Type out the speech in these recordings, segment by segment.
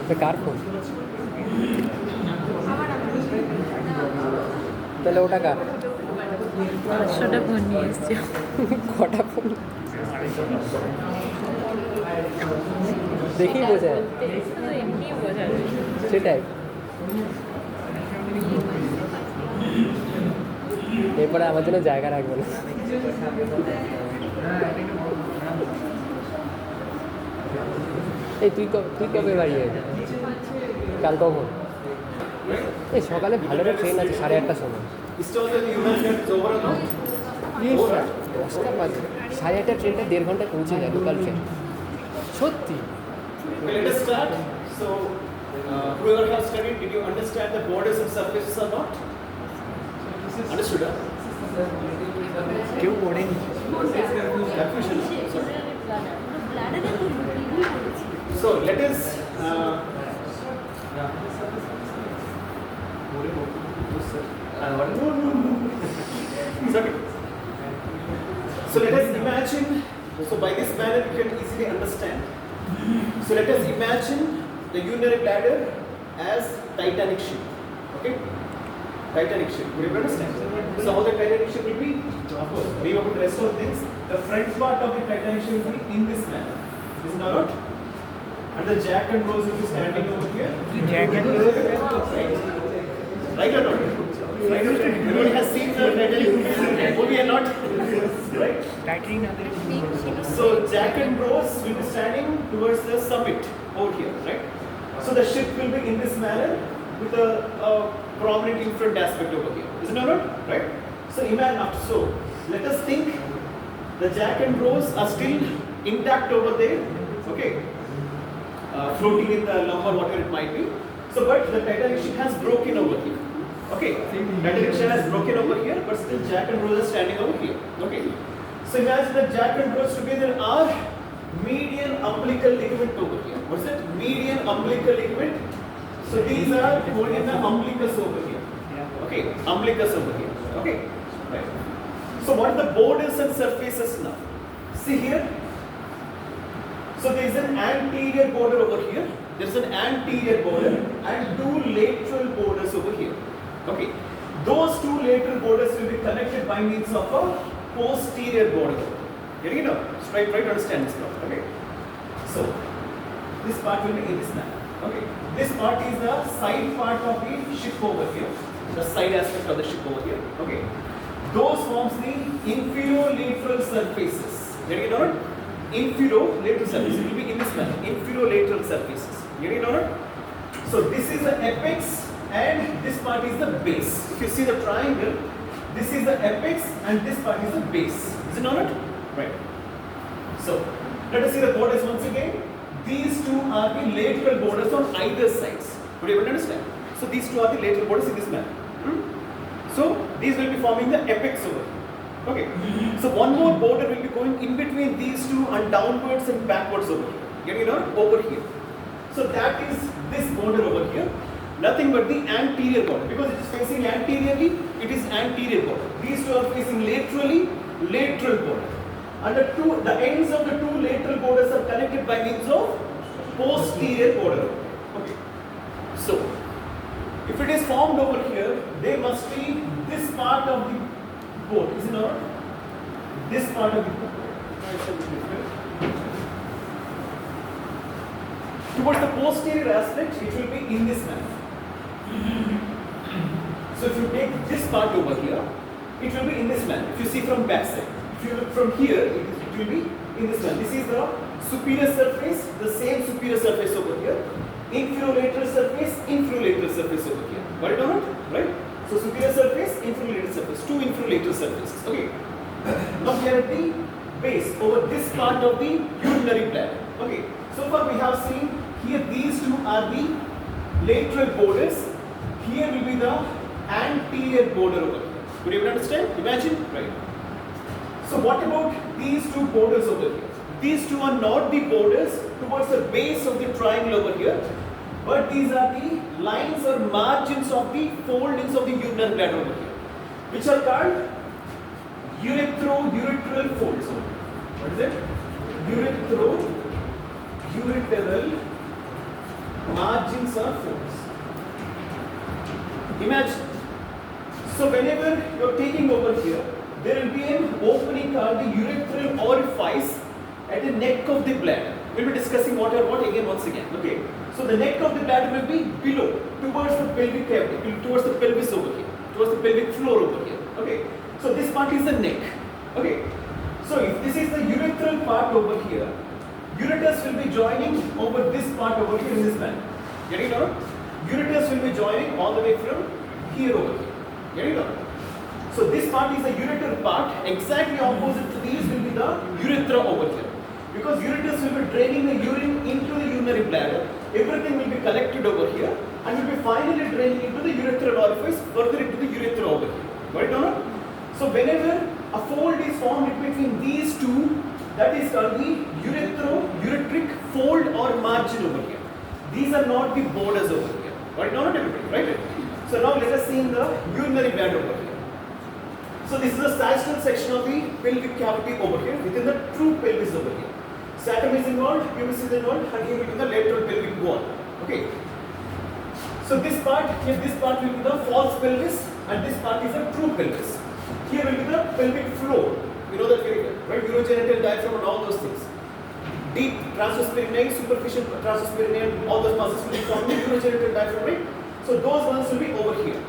তো কার ফোন? তাহলে ওটা কার? 500টা ফোন নিয়ে এসছে। কটা ফোন? দেখেই বোঝা যায়। এমনি বোঝা যায়। সেটাই। এরপরে আমার জন্য জায়গা রাখবে না। এই তুই কবে বাড়ি যাবি? কাল কখন? এই সকালে ভালো একটা ট্রেন আছে 8:30টার সময়। 10টা বাজে, 8:30 ট্রেনটা 1.5 ঘন্টায় পৌঁছে যায়, লোকাল ট্রেন। সত্যি। Let us start. So, whoever has studied, did you understand the borders and surfaces or not? Understood? কেউ পড়েনি। Confusion. Sorry. So let us. Sorry. So let us imagine. So by this manner you can easily understand. So let us imagine the urinary bladder as Titanic ship. Okay? Titanic ship. Would you understand? So how the Titanic ship will be? Of course, leave out the rest of things. The front part of the Titanic ship will be in this manner. Is it not? And the Jack and Rose will be standing over here. Jack and Rose. Right or not? Right or not? Everyone has seen the Titanic movie or not? Right? So Jack and Rose will be standing towards the summit over here, right? So the ship will be in this manner with a prominent in front aspect over here. Is it not? Right? So imagine after. So let us think the Jack and Rose are still intact over there. Okay. Floating in the lumber, whatever it might be. So but the Titanic ship has broken over here. Okay. Titanic ship has broken over here, but still Jack and Rose are standing over here. Okay. So imagine that Jack and Rose together are median umbilical ligament over here. What's that? Median umbilical ligament. So these are holding the umbilicus over here. Okay, umbilicus over here. Okay, right. So what are the borders and surfaces now? See here. So there is an anterior border over here. There is an anterior border and two lateral borders over here. Okay, those two lateral borders will be connected by means of a posterior border. Getting it now? Try to understand this part. Okay. So this part will be in this manner. Okay. This part is the side part of the ship over here. The side aspect of the ship over here. Okay. Those forms the inferior-lateral surfaces. Getting it now? Inferior-lateral surfaces. It will be in this manner. Inferior-lateral surfaces. Getting it now? So this is the apex and this part is the base. If you see the triangle, this is the apex and this part is the base. Is it not? Right. So, let us see the borders once again. These two are the lateral borders on either sides. Would you able to understand? So, these two are the lateral borders in this manner. So, these will be forming the apex over here. Okay. So, one more border will be going in between these two and downwards and backwards over here. Getting it? Over here. So, that is this border over here. Nothing but the anterior border. Because it is facing anteriorly, it is anterior border. These two are facing laterally, lateral border. And the ends of the two lateral borders are connected by means of posterior border. Okay. So, if it is formed over here, they must be this part of the board. Is it not? This part of the board. Towards the posterior aspect, it will be in this manner. So if you take this part over here, it will be in this manner. If you see from back side, if you look from here, it will be in this manner. This is the superior surface, the same superior surface over here. Inferior-lateral surface over here. Got it or not? Right? So superior surface, inferior-lateral surface. Two inferior-lateral surfaces. Okay. Now here at the base, over this part of the urinary bladder. Okay. So far we have seen here these two are the lateral borders. Here will be the anterior border over here. Could you understand? Imagine, right? So what about these two borders over here? These two are not the borders towards the base of the triangle over here, but these are the lines or margins of the foldings of the urinary bladder over here, which are called ureteral folds. What is it? Ureteral margins are folds. Imagine. So whenever you're taking over here, there will be an opening called the urethral orifice at the neck of the bladder. We'll be discussing what or what again once again. Okay. So the neck of the bladder will be below, towards the pelvic cavity, towards the pelvis over here, towards the pelvic floor over here. Okay. So this part is the neck. Okay. So if this is the urethral part over here, ureters will be joining over this part over here in this manner. Getting it out? Ureters will be joining all the way from here over here. Getting it out? So this part is the ureter part. Exactly opposite to these will be the urethra over here. Because ureters will be draining the urine into the urinary bladder, everything will be collected over here and will be finally draining into the urethral orifice, further into the urethra over here. Got it or not? So whenever a fold is formed between these two, that is called the uretric fold or margin over here. These are not the borders over here. Got it or not, everybody? Right? So now let us see in the urinary bladder over here. So this is the sagittal section of the pelvic cavity over here, within the true pelvis over here. Stratum is involved, pubis is involved, and here will be the lateral pelvic wall. Okay. So this part will be the false pelvis, and this part is the true pelvis. Here will be the pelvic floor. You know that very well, right? Urogenital diaphragm and all those things. Deep transverse superficial transverse all those muscles will be from the urogenital diaphragm, right? So those ones will be over here.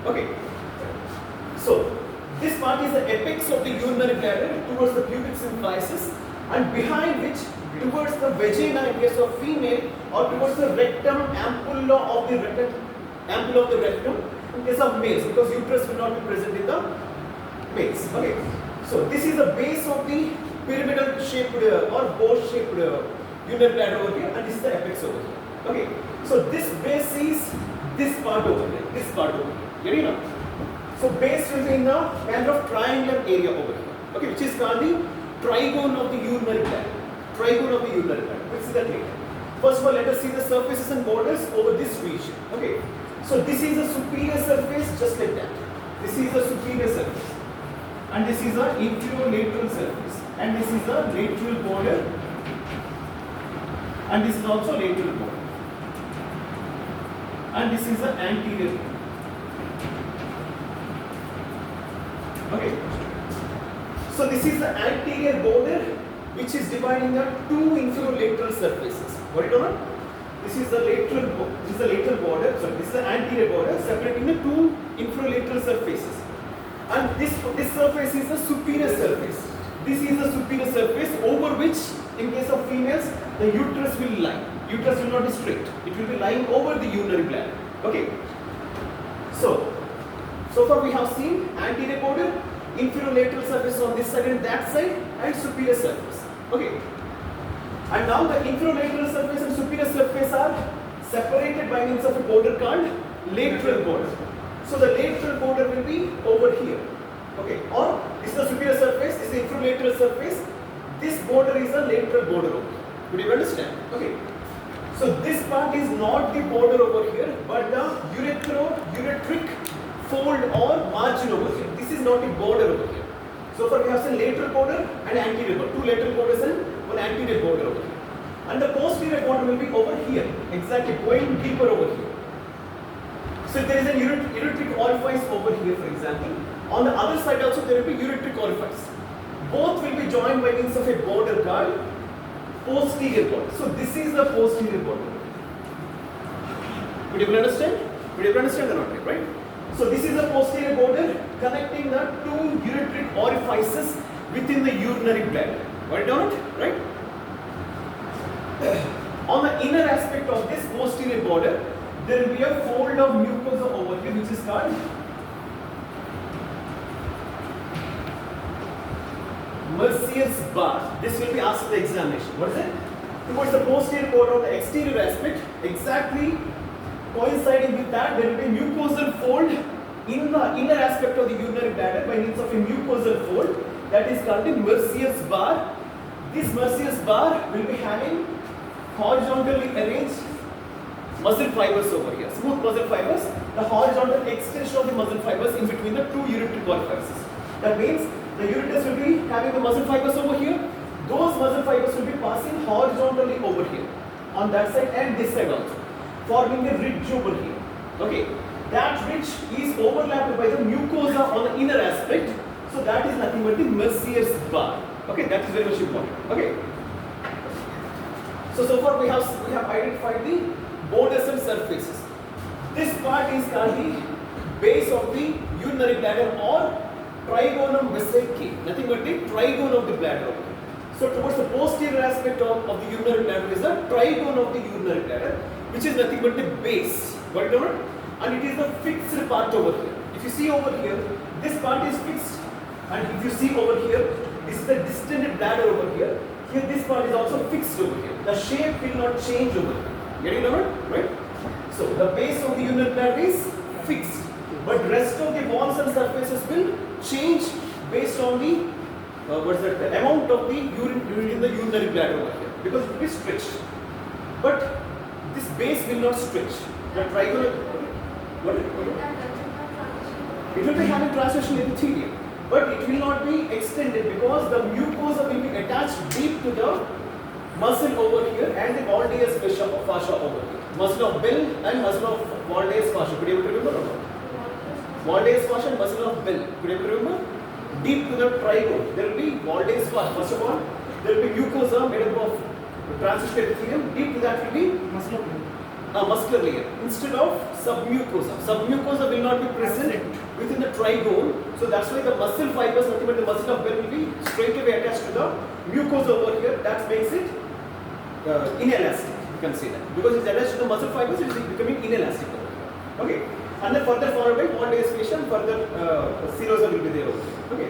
Okay. So this part is the apex of the urinary bladder towards the pubic symphysis, and behind which towards the vagina in case of female, or towards the rectum, ampulla of the rectum in case of males, because uterus will not be present in the males. Okay. So this is the base of the pyramidal shaped or bow shaped urinary bladder over here, and this is the apex over here. Okay. So this base is this part over here. This part over here. Get it now? So base will be in the kind of triangular area over here. Okay, which is called the trigone of the urinary bladder. Trigone of the urinary bladder. Let's see that later. First of all, let us see the surfaces and borders over this region. Okay. So this is a superior surface, just like that. This is the superior surface. And this is the inferior-lateral surface. And this is the lateral border. And this is also lateral border. And this is the anterior border. Okay. So this is the anterior border which is dividing the two inferior-lateral surfaces. Got it or not? This is the lateral border. Sorry, this is the anterior border separating the two inferior-lateral surfaces. And this surface is the superior surface. This is the superior surface over which, in case of females, the uterus will lie. Uterus will not be straight. It will be lying over the urinary bladder. Okay. So far we have seen anterior border, inferior lateral surface on this side and that side, and superior surface. Okay. And now the inferior lateral surface and superior surface are separated by means of a border called lateral border. So the lateral border will be over here. Okay. Or this is the superior surface, this is the inferior lateral surface. This border is the lateral border over here. Could you understand? Okay. So this part is not the border over here, but the uretric fold or margin over here. This is not the border over here. So far we have seen lateral border and anterior border. Two lateral borders and one anterior border over here. And the posterior border will be over here. Exactly, going deeper over here. So if there is a uretric orifice over here, for example, on the other side also there will be uretric orifice. Both will be joined by means of a border called posterior border. So this is the posterior border. Could you understand? Could you understand or not? Right? So this is the posterior border connecting the two uretric orifices within the urinary bladder. Got it or not? Right? On the inner aspect of this posterior border, there will be a fold of mucosa over here, which is called Mercius bar. This will be asked in the examination. What is it? Towards the posterior border of the exterior aspect, exactly coinciding with that, there will be a mucosal fold in the inner aspect of the urinary bladder by means of a mucosal fold that is called the Mercius bar. This Mercius bar will be having horizontally arranged muscle fibers over here, smooth muscle fibers, the horizontal extension of the muscle fibers in between the two uretric orifices. That means the ureter will be having the muscle fibers over here. Those muscle fibers will be passing horizontally over here, on that side and this side also. forming a ridge over here. Okay, that ridge is overlapped by the mucosa on the inner aspect. So that is nothing but the Mercier's bar. Okay, that is very much important. Okay. So far we have identified the borderless surfaces. This part is called the base of the urinary bladder or trigonum vesicae. Nothing but the trigone of the bladder. So towards the posterior aspect of the urinary bladder is the trigone of the urinary bladder, which is nothing but the base. Got it over? And it is the fixed part over here. If you see over here, this part is fixed. And if you see over here, this is the distended bladder over here. Here this part is also fixed over here. The shape will not change over here. Getting over? Right? So the base of the urinary bladder is fixed. But rest of the walls and surfaces will change based on the the amount of the urine in the urinary bladder over here. Because it will be stretched. But this base will not stretch. The trigonal, what? It will be having transition epithelium. But it will not be extended because the mucosa will be attached deep to the muscle over here and the Waldeus fascia over here. Muscle of Bell and muscle of Waldeus fascia. Could you able to remember or not? Waldeus fascia and muscle of Bell. Could you able to remember? Deep to the trigone, there will be Waldeus fascia. First of all, there will be mucosa made up of transition epithelium. Deep to that will be muscular layer instead of submucosa. Submucosa will not be present within the trigone, so that's why the muscle fibers, nothing but the muscle of Bell will be straight away attached to the mucosa over here. That makes it inelastic. You can say that because it's attached to the muscle fibers, it is becoming inelastic over here. Okay, and then further followed by Waldeus fascia, further serosa will be there over here. Okay,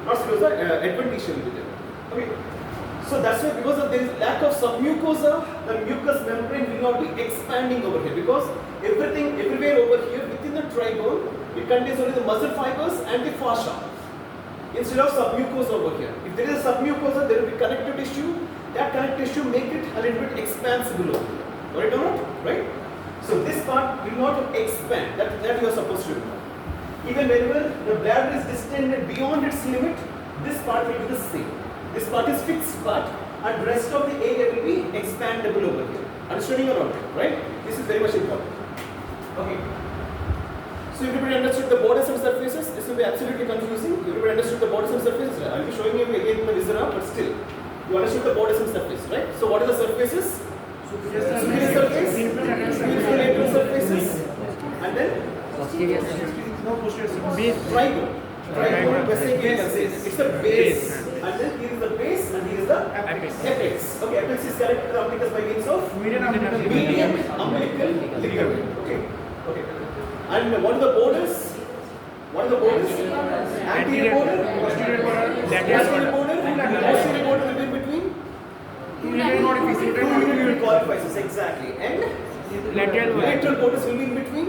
not serosa, adventitia will be there. Okay. So that's why because of there is lack of submucosa, the mucous membrane will not be expanding over here because everything everywhere over here within the trigone it contains only the muscle fibers and the fascia instead of submucosa over here. If there is a submucosa, there will be connective tissue. That connective tissue make it a little bit expansible over here. Right or not? Right? So this part will not expand. That you are supposed to do. Even whenever the bladder is distended beyond its limit, this part will be the same. This part is fixed part and rest of the area will be expandable over here. Understanding or not? Right? This is very much important. Okay. So everybody understood the borders and surfaces? This will be absolutely confusing. Everybody understood the borders and surfaces? I will be showing you again in the viscera, but still. You understood the borders and surfaces, right? So what are the surfaces? Superior surface, inferior surfaces, and then? Posterior. Trigone. Trigone, basically, it's the base. And then here is the base and here is the apex. Okay, apex is connected to the umbilicus by means of median umbilical ligament. Okay. And what are the borders? What are the borders? Anterior border, posterior border, lateral border, posterior border will be in between. Two urinary orifices, exactly. And lateral borders will be in between.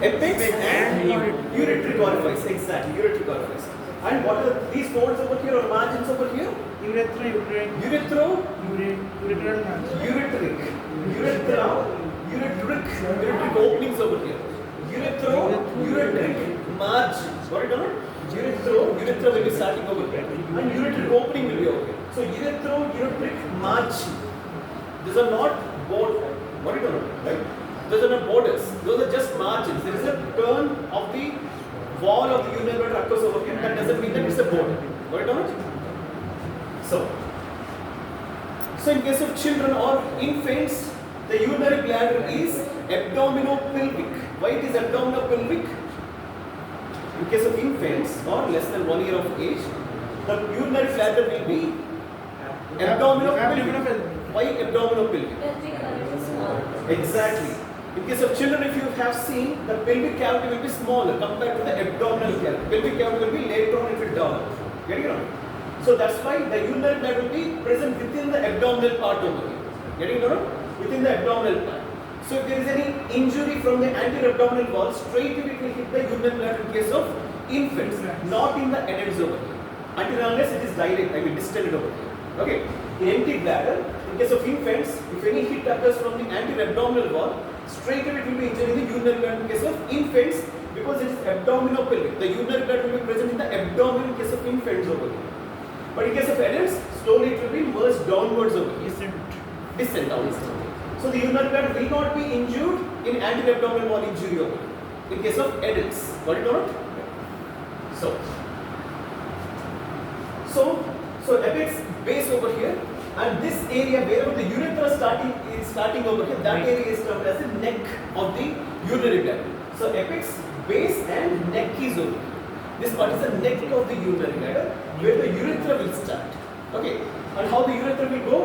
Apex and ureteric orifice, exactly. Ureteric orifice. And what are these folds over here or margins over here? Ureteric openings over here. Ureteric margin. Got it or not? Urethra will be starting over here. And ureteric opening will be over here. So ureteric margin. These are not borders. Got it or not? Right? Those are not borders. Those are just margins. There is a turn of the wall of the urinary bladder occurs over here. That doesn't mean that it's a border. Got it or not? So in case of children or infants, the urinary bladder is abdominopelvic. Why it is abdominopelvic? In case of infants or less than 1 year of age, the urinary bladder will be abdominopelvic. Why abdominopelvic? Exactly. In case of children, if you have seen, the pelvic cavity will be smaller compared to the abdominal cavity. Pelvic cavity will be later on, it will down. Getting it on? So that's why the urinary bladder will be present within the abdominal part over here. Getting it on? Within the abdominal part. So if there is any injury from the anterior abdominal wall, straight away it will hit the urinary bladder in case of infants, not in the adults over here. Until unless it is dilate, distended over here. Okay. In empty bladder, in case of infants, if any hit occurs from the anterior abdominal wall, straight away it will be injuring the urinary bladder in case of infants because it is abdominopelvic. The urinary bladder will be present in the abdomen in case of infants over here. But in case of adults, slowly it will be merged downwards over here. Descent downwards. So the urinary bladder will not be injured in anterior abdominal wall injury over here, in case of adults. Got it or not? So apex base over here, and this area wherever the urethra is starting over here, that area is termed as the neck of the urinary bladder. So apex, base and neck is over here. This part is the neck of the urinary bladder where the urethra will start. Okay, and how the urethra will go?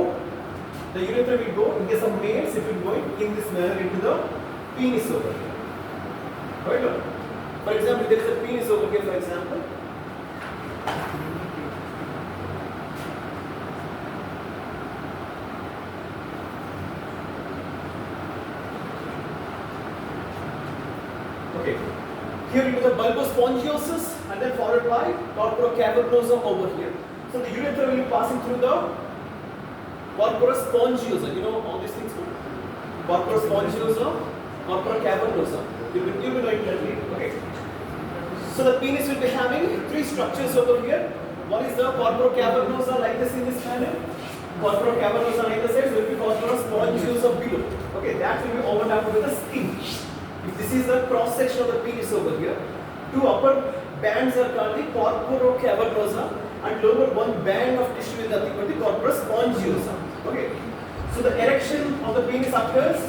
The urethra will go, in case of males, it will go in this manner into the penis over here. Right? For example, there is a penis over here, for example. Okay. Here it is the bulbospongiosus and then followed by corpora cavernosa over here. So the urethra will be passing through the corpora spongiosa. You know all these things? Corpora spongiosa, corpora cavernosa. You will know it later. Okay. So the penis will be having three structures over here. One is the corpora cavernosa like this in this manner. Corpora cavernosa like this side will be corpora spongiosa below. Okay, that will be overlapped with the skin. If this is the cross section of the penis over here, two upper bands are called the corpora cavernosa and lower one band of tissue is nothing but the corpora spongiosa. Okay. So the erection of the penis occurs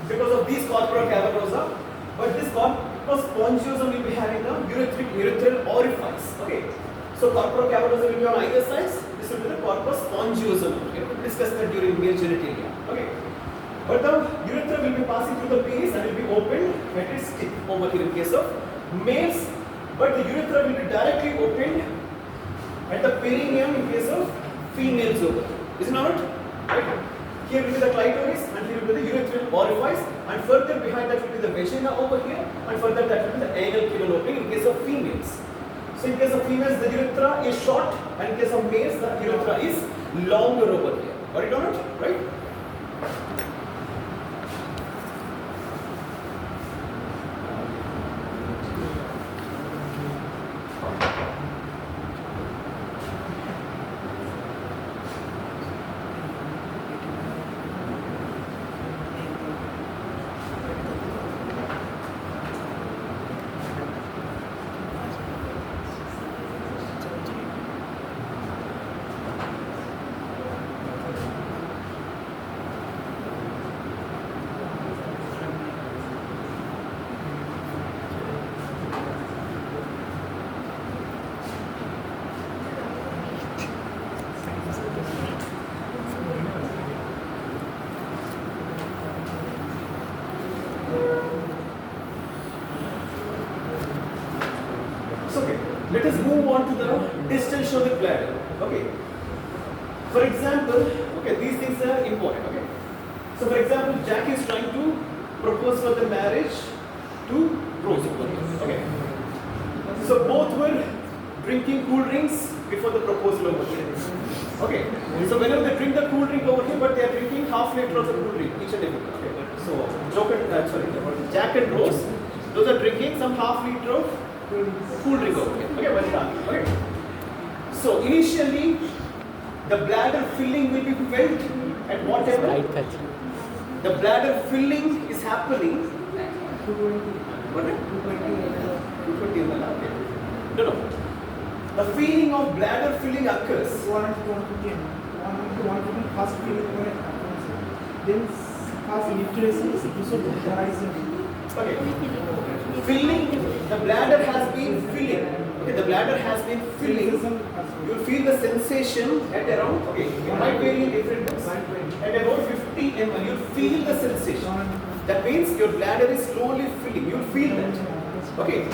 because of these corpora cavernosa, but this corpora spongiosa will be having a urethral orifice. Okay. So corpora cavernosa will be on either sides. This will be the corpora spongiosa. We will discuss that during male genitalia. Okay. But the urethra will be passing through the penis and will be opened at its tip over here in case of males, but the urethra will be directly opened at the perineum in case of females over here. Is it not? Right? Here will be the clitoris and here will be the urethral orifice, and further behind that will be the vagina over here, and further that will be the anal canal opening in case of females. So in case of females the urethra is short, and in case of males the urethra is longer over here. Got it or not? Right? Let us move on to the distal shoulder bladder. Okay. For example, okay, these things are important. Okay. So, for example, Jack is trying to propose for the marriage to Rose. Okay. So both were drinking cool drinks before the proposal over here. Okay. So whenever they drink the cool drink over here, but they are drinking half liter of the cool drink each and every. Okay. So Jack and Rose, those are drinking some half liter of cool drink over here. Okay, well done. Okay. So initially, the bladder filling will be felt at what level? The bladder filling is happening. What? 220 ml. Okay. No. The feeling of bladder filling occurs. 150 first feeling then first literacy is horizon. Okay. Filling, the bladder has been filling. Okay, the bladder has been filling. You will feel the sensation at around, okay, it might vary in different books. At about 50 ml, you will feel the sensation. That means your bladder is slowly filling. You will feel that. Okay.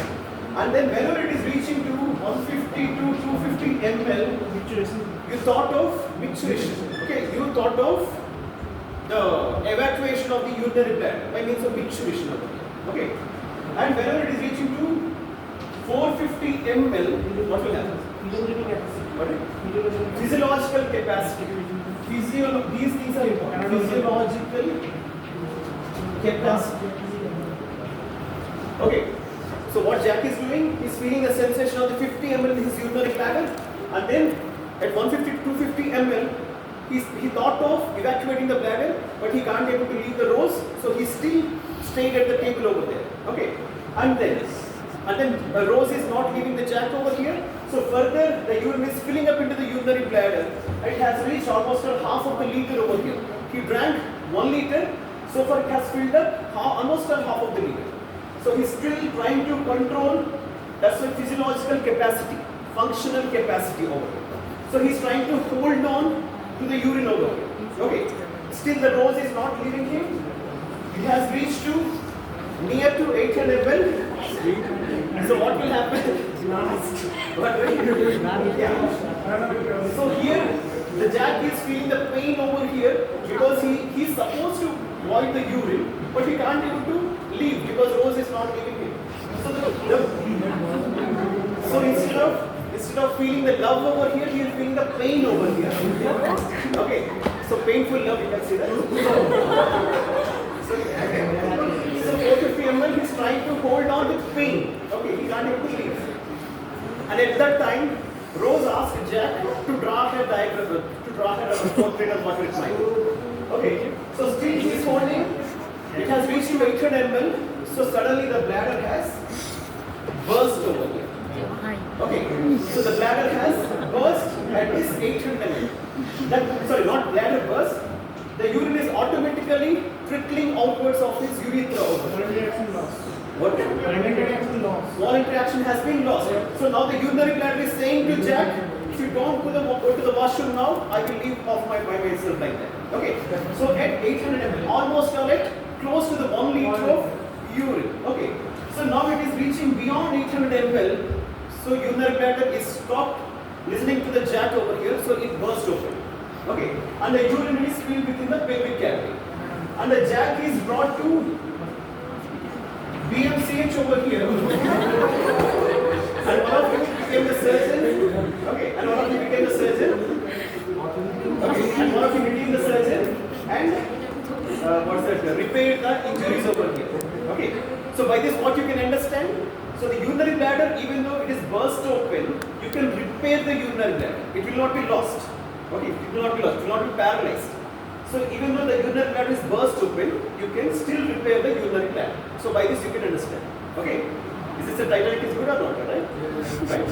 And then whenever it is reaching to 150 to 250 ml, you thought of micturition. Okay, you thought of the evacuation of the urinary bladder by means of micturition. Okay. And whenever it is reaching to 450 ml, what will happen? Physiological capacity. These things are important. Physiological capacity. Okay. So what Jack is doing, he is feeling the sensation of the 50 ml in his urinary bladder, and then at 150 to 250 ml, he thought of evacuating the bladder, but he can't able to leave the rose, so he still stayed at the table over there. Okay, and then Rose is not leaving the jack over here. So further, the urine is filling up into the urinary bladder. It has reached almost half of the liter over here. He drank 1 liter, so far it has filled up almost half of the liter. So he's still trying to control. That's the physiological capacity, functional capacity over here. So he's trying to hold on to the urine over here. Okay. Still the Rose is not leaving him. It has reached to near to 800 ml. So what will happen? What will happen? Yeah. So here the jack is feeling the pain over here because he's supposed to void the urine, but he can't able to leave because Rose is not leaving him. So instead of feeling the love over here, he is feeling the pain over here. Okay. So painful love, you can see that. So 450 ml, he's trying to hold on with pain. Okay, he can't able to leave. And at that time, Rose asked Jack to draw her diagram, to draw her a portrait of what it's like. Okay, so still he's holding. It has reached to 800 ml. So suddenly the bladder has burst over here. Okay, so the bladder has burst at this 800 ml. Sorry, not bladder burst. The urine is automatically trickling outwards of his urethra. Voluntary action lost. What? Voluntary action lost. Voluntary action has been lost. So now the urinary bladder is saying to Jack, if you don't go to the washroom now, I will leave off by myself like that. Okay. So at 800 ml, almost at close to the 1 liter of urine. Okay. So now it is reaching beyond 800 ml. So urinary bladder is stopped listening to the Jack over here. So it burst open. Okay. And the urine is filled within the pelvic cavity. And the Jack is brought to BMCH over here. And one of you became the surgeon. Okay, and one of you became the surgeon. Okay, and one of you became the surgeon. And what's that? Repaired the injuries over here. Okay, so by this, what you can understand? So the urinary bladder, even though it is burst open, you can repair the urinary bladder. It will not be lost. Okay, it will not be lost. It will not be paralyzed. So even though the urinary bladder is burst open, you can still repair the urinary bladder. So by this you can understand. Okay? Is this a Titanic is good or not? Right? Right.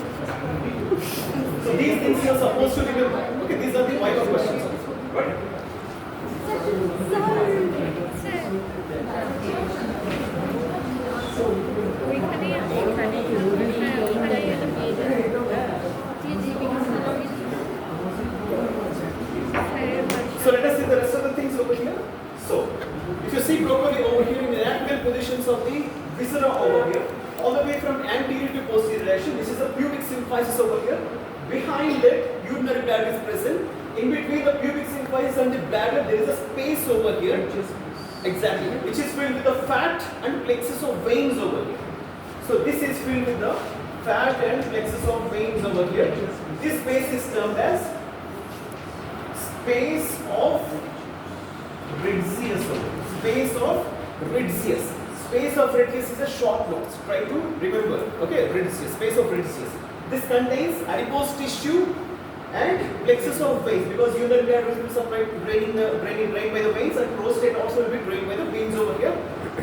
So these things you are supposed to remember. Okay, these are the vital questions. Right? So let us see the rest of the things over here. So, if you see properly over here in the anatomical positions of the viscera over here, all the way from anterior to posterior direction, this is the pubic symphysis over here. Behind it, urinary bladder is present. In between the pubic symphysis and the bladder, there is a space over here. Exactly, which is filled with the fat and plexus of veins over here. So this is filled with the fat and plexus of veins over here. This space is termed as space of Ritzius. Space of Ritzius. Space of Ritzius is a short note. Try to remember. Okay, Ritzius. Space of Ritzius. This contains adipose tissue and plexus of veins, because urinary bladder will be supplied drained by the veins, and prostate also will be drained by the veins over here.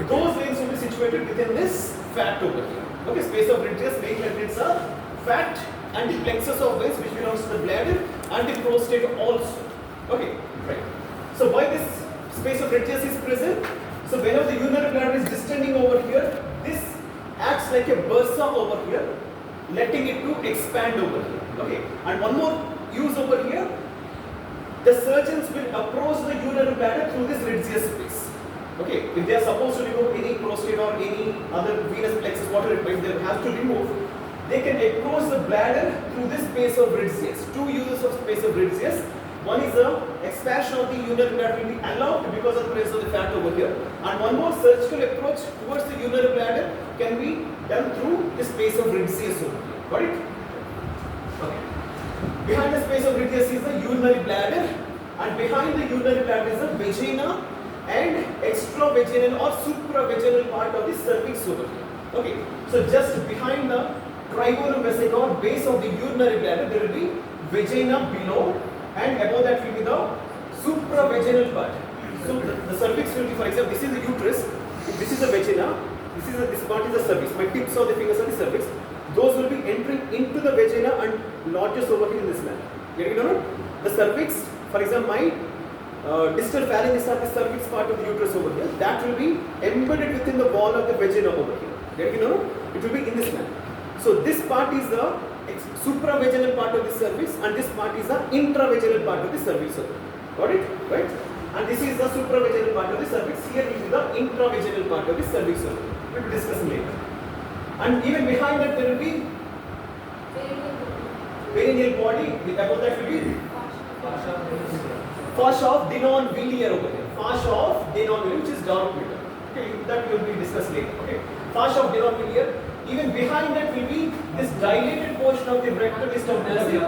Those veins will be situated within this fat over here. Okay, space of Ritzius main contains a fat and the plexus of veins which belongs to the bladder and the prostate also. Okay, right. So why this space of Ritzius is present? So whenever the urinary bladder is distending over here, this acts like a bursa over here, letting it to expand over here. Okay, and one more use over here, the surgeons will approach the urinary bladder through this Ritzius space. Okay, if they are supposed to remove any prostate or any other venous plexus, whatever it might, they have to remove, they can approach the bladder through this space of Ritzius. Two uses of space of Ritzius. One is the expansion of the urinary bladder will be allowed because of the presence of the fat over here. And one more surgical approach towards the urinary bladder can be done through the space of Ritzius over here. Got it? Okay. Behind the space of Ritzius is the urinary bladder, and behind the urinary bladder is the vagina and extravaginal or supravaginal part of the cervix over here. Okay. So just behind the tribunum vesica or base of the urinary bladder, there will be vagina below, and above that will be the supravaginal part. So the cervix will be, for example, this is the uterus, this is the vagina, this part is the cervix. My tips of the fingers are the cervix. Those will be entering into the vagina and lodges over here in this manner. Getting it or not? The cervix, for example, my distal phalanges are the cervix part of the uterus over here. That will be embedded within the wall of the vagina over here. Getting it or not? It will be in this manner. So this part is the supravaginal part of the cervix, and this part is the intravaginal part of the cervix. Got it? Right? And this is the supravaginal part of the cervix. Here is the intravaginal part of the cervix. We will discuss later. And even behind that there will be perineal body. Above that will be fascia of Denon-Villiers over here. Fascia of Denon-Villiers, which is dark matter. Okay, that will be discussed later. Okay, fascia of Denon-Villiers. Even behind that will be this dilated portion of the rectum is termed as the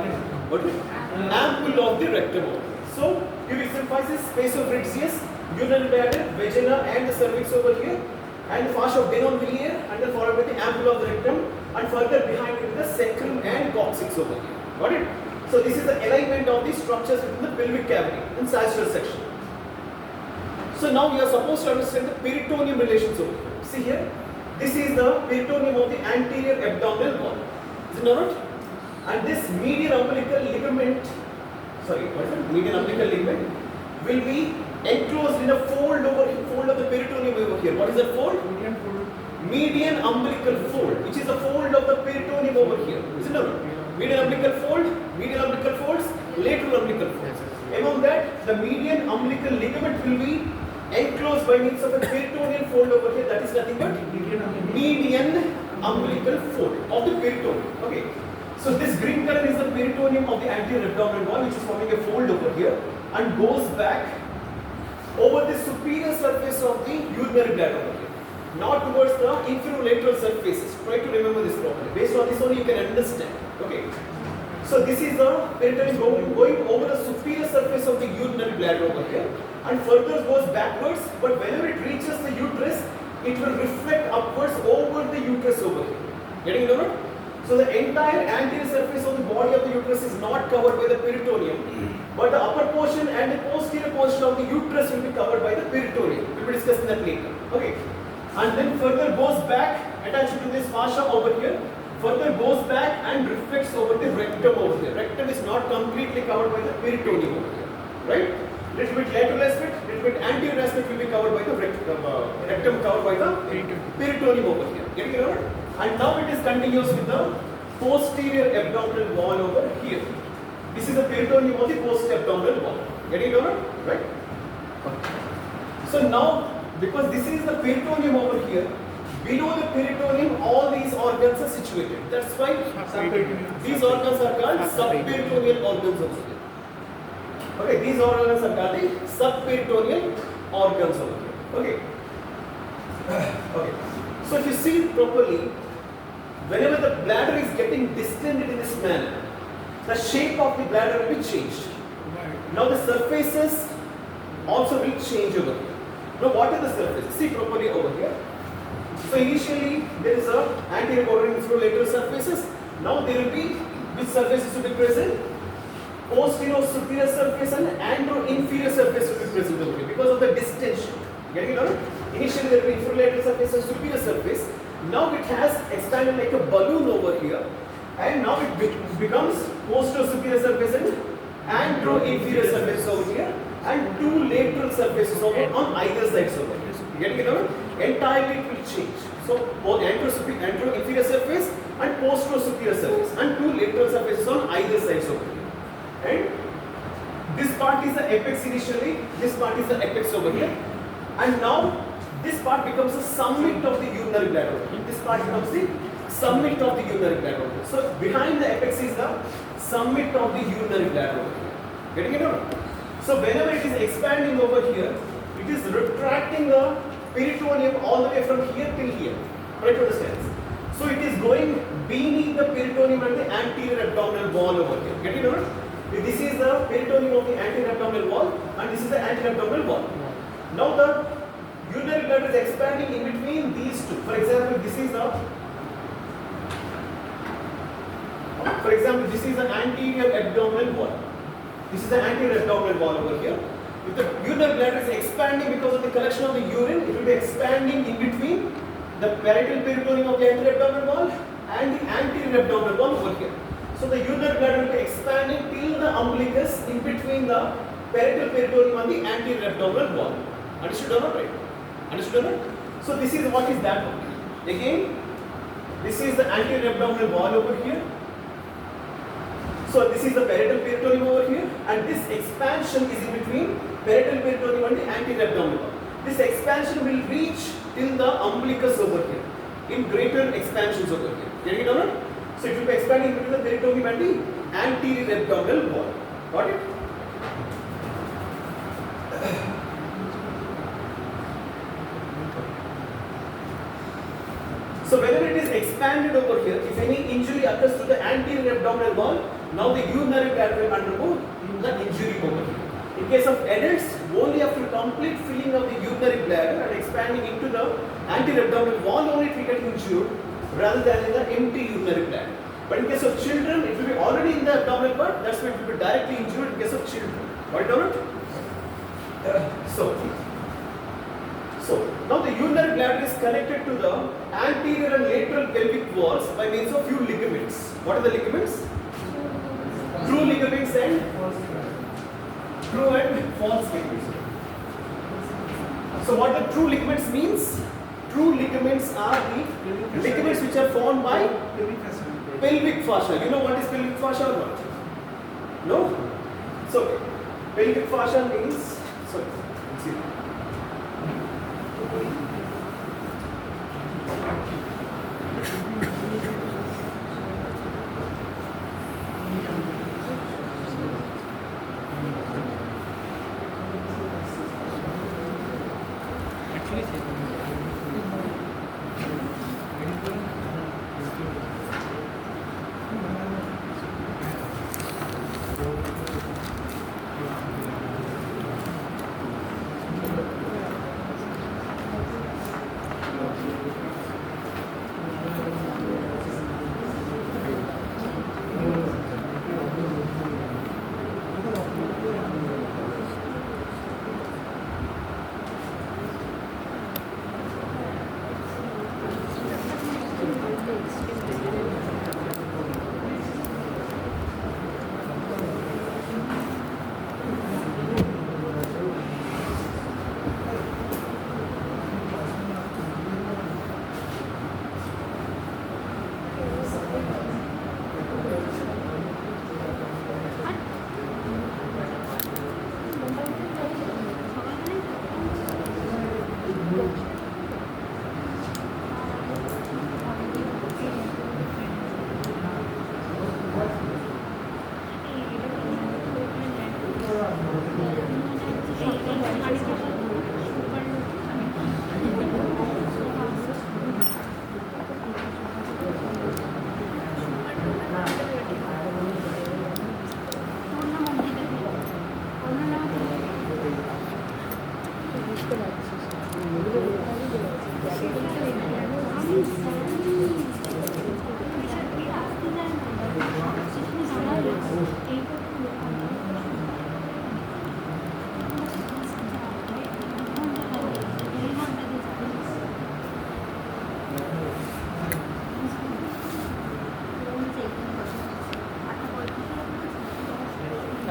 ampulla of the rectum. So, pubic symphysis is space of Ritzius, urinary bladder, vagina, and the cervix over here, and the fascia of Denon-Villiers, and then followed by the ampulla of the rectum, and further behind it is the sacrum and coccyx over here. Got it? So, this is the alignment of the structures within the pelvic cavity in sagittal section. So, now we are supposed to understand the peritoneum relations over here. See here, this is the peritoneum of the anterior abdominal wall. Is it not? And this medial umbilical ligament, medial umbilical ligament will be enclosed in a fold of the peritoneum over here. What is that fold? Median umbilical fold, which is the fold of the peritoneum over here. Is it not? Median umbilical fold, medial umbilical folds, lateral umbilical folds. Among that, the median umbilical ligament will be enclosed by means of a peritoneal fold over here. That is nothing but median umbilical fold of the peritoneum. Okay. So this green color is the peritoneum of the anterior abdominal wall, which is forming a fold over here and goes back over the superior surface of the urinary bladder over here, not towards the inferolateral surfaces. Try to remember this properly. Based on this only you can understand. Okay. So this is the peritoneum going over the superior surface of the urinary bladder over here, and further goes backwards, but whenever it reaches the uterus, it will reflect upwards over the uterus over here. Getting it or not? So the entire anterior surface of the body of the uterus is not covered by the peritoneum, but the upper portion and the posterior portion of the uterus will be covered by the peritoneum. We will be discussing that later. Okay. And then further goes back, attached to this fascia over here, further goes back and reflects over the rectum over there. Rectum is not completely covered by the peritoneum over here. Right? Little bit lateral aspect, little bit anterior aspect will be covered by the rectum covered by the peritoneum over here. Getting it over? And now it is continuous with the posterior abdominal wall over here. This is the peritoneum of the posterior abdominal wall. Getting it over? Right? So now, because this is the peritoneum over here, below the peritoneum all these organs are situated. That's why these organs are called subperitoneal organs over here. Okay, these organs are called the subperitoneal organs over here. Okay. Okay. So if you see properly, whenever the bladder is getting distended in this manner, the shape of the bladder will be changed. Now the surfaces also will change over here. Now what are the surfaces? See properly over here. So initially there is a anterior bordering lateral surfaces. Now there will be which surfaces will be present? Posterior superior surface and antero-inferior surface will be present over here because of the distension. Getting it out? Initially there will be inferior surface and superior surface. Now it has expanded like a balloon over here, and now it becomes posterior superior surface and antero-inferior surface over here, and two lateral surfaces over on either sides over here. Getting it out? Entirely it will change. So both antero-inferior surface and posterior superior surface, and two lateral surfaces on either sides over here. And this part is the apex initially, this part is the apex over here, and now this part becomes the summit of the urinary bladder. This part becomes the summit of the urinary bladder. So behind the apex is the summit of the urinary bladder. Getting it or not? So whenever it is expanding over here, it is retracting the peritoneum all the way from here till here. Try to understand. So it is going beneath the peritoneum and the anterior abdominal wall over here. Getting it or not? This is the peritoneum of the anterior abdominal wall, and this is the anterior abdominal wall. Now the urinary bladder is expanding in between these two. For example, this is the anterior abdominal wall. This is the anterior abdominal wall over here. If the urinary bladder is expanding because of the collection of the urine, it will be expanding in between the parietal peritoneum of the anterior abdominal wall and the anterior abdominal wall over here. So the urinary bladder will be expanding till the umbilicus in between the parietal peritoneum and the anterior abdominal wall. Understood or not? Right? Understood or not? So this is what is that one. Again, this is the anterior abdominal wall over here. So this is the parietal peritoneum over here, and this expansion is in between parietal peritoneum and the anterior abdominal wall. This expansion will reach till the umbilicus over here, in greater expansions over here. Getting it or not? So it will be expanding between the peritoneum and the anterior abdominal wall. Got it? So whether it is expanded over here, if any injury occurs to the anterior abdominal wall, now the urinary bladder will undergo the injury over here. In case of adults, only after complete filling of the urinary bladder and expanding into the anterior abdominal wall only it will get injured rather than in the empty urinary bladder. But in case of children, it will be already in the abdominal part, that's why it will be directly injured in case of children. Got it or not? So now the urinary bladder is connected to the anterior and lateral pelvic walls by means of few ligaments. What are the ligaments? True ligaments and true and false ligaments. So what the true ligaments means? True ligaments are the ligaments which are formed by pelvic fascia. You know what is pelvic fascia or not? No? So pelvic fascia means, sorry, let's see.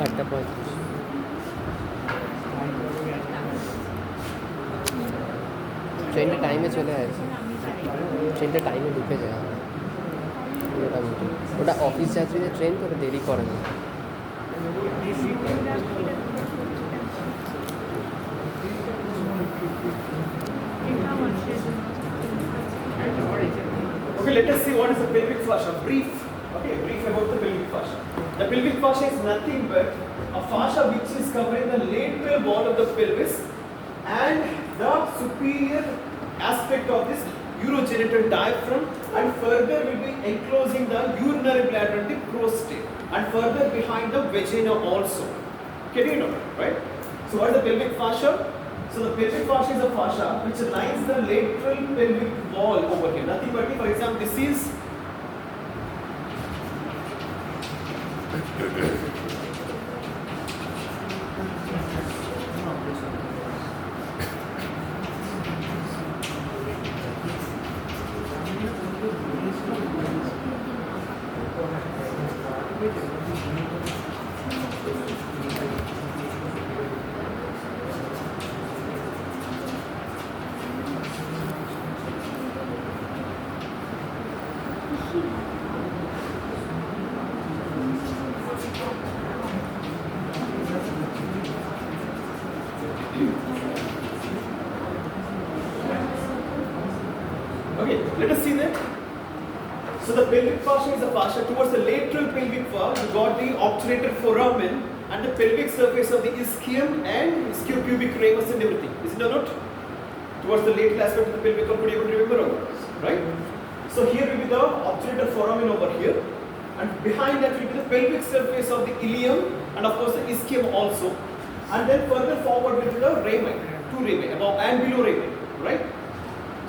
আটটা 35 ট্রেনটা টাইমে চলে আসছে, ট্রেনটা টাইমে ঢুকে যায় মোটামুটি। ওটা অফিস যাত্রীদের ট্রেন তো ওটা দেরি করে না। Okay, let us see what is the pelvic fascia. Brief. Okay, brief about the pelvic fascia. The pelvic fascia is nothing but a fascia which is covering the lateral wall of the pelvis and the superior aspect of this urogenital diaphragm, and further will be enclosing the urinary bladder and the prostate, and further behind the vagina also. Can you know, right? So what is the pelvic fascia? So the pelvic fascia is a fascia which lines the lateral pelvic wall over here. Nothing but, for example, this is Okay, let us see that. So the pelvic fascia is a fascia towards the lateral pelvic wall. You got the obturator foramen and the pelvic surface of the ischium and ischiopubic ramus and everything. Is it or not? Towards the lateral aspect of the pelvic wall. Could you able to remember all this? Right? So here will be the obturator foramen over here, and behind that will be the pelvic surface of the ilium and of course the ischium also. And then further forward will be the rami, two rami, above and below rami, right?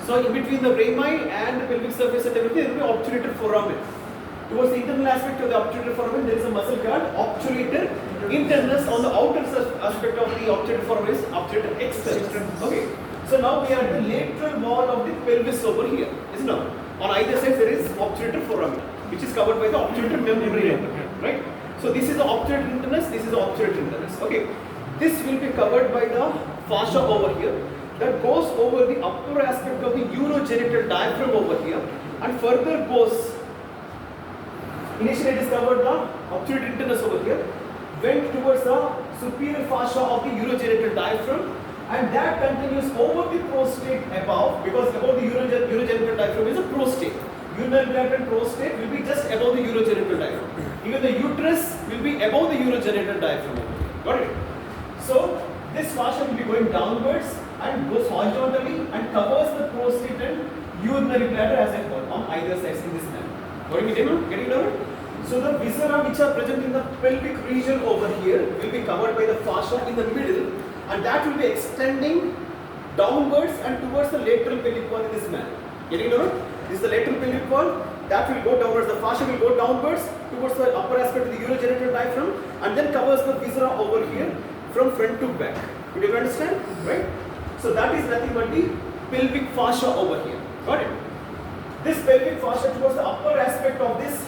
So in between the rami and the pelvic surface and everything, there will be obturator foramen. Towards the internal aspect of the obturator foramen, there is a muscle called obturator internus. On the outer aspect of the obturator foramen is obturator externus. Okay. So now we are at the lateral wall of the pelvis over here, isn't it? On either side there is obturator foramen, which is covered by the obturator membrane, right? So this is the obturator internus, this is the obturator internus. Okay. This will be covered by the fascia over here that goes over the upper aspect of the urogenital diaphragm over here and further goes. Initially it is covered the obturator internus over here, went towards the superior fascia of the urogenital diaphragm, and that continues over the prostate above, because above the urogenital diaphragm is a prostate. Urinary bladder and prostate will be just above the urogenital diaphragm. Even the uterus will be above the urogenital diaphragm. Got it? So this fascia will be going downwards and goes horizontally and covers the prostate and urinary bladder as I call on either sides in this manner. Getting it over? So the viscera which are present in the pelvic region over here will be covered by the fascia in the middle, and that will be extending downwards and towards the lateral pelvic wall in this manner. Getting it over? This is the lateral pelvic wall. That will go downwards. The fascia will go downwards towards the upper aspect of the urogenital diaphragm and then covers the viscera over here from front to back. Could you understand? Right? So that is nothing but the pelvic fascia over here. Got it? This pelvic fascia towards the upper aspect of this,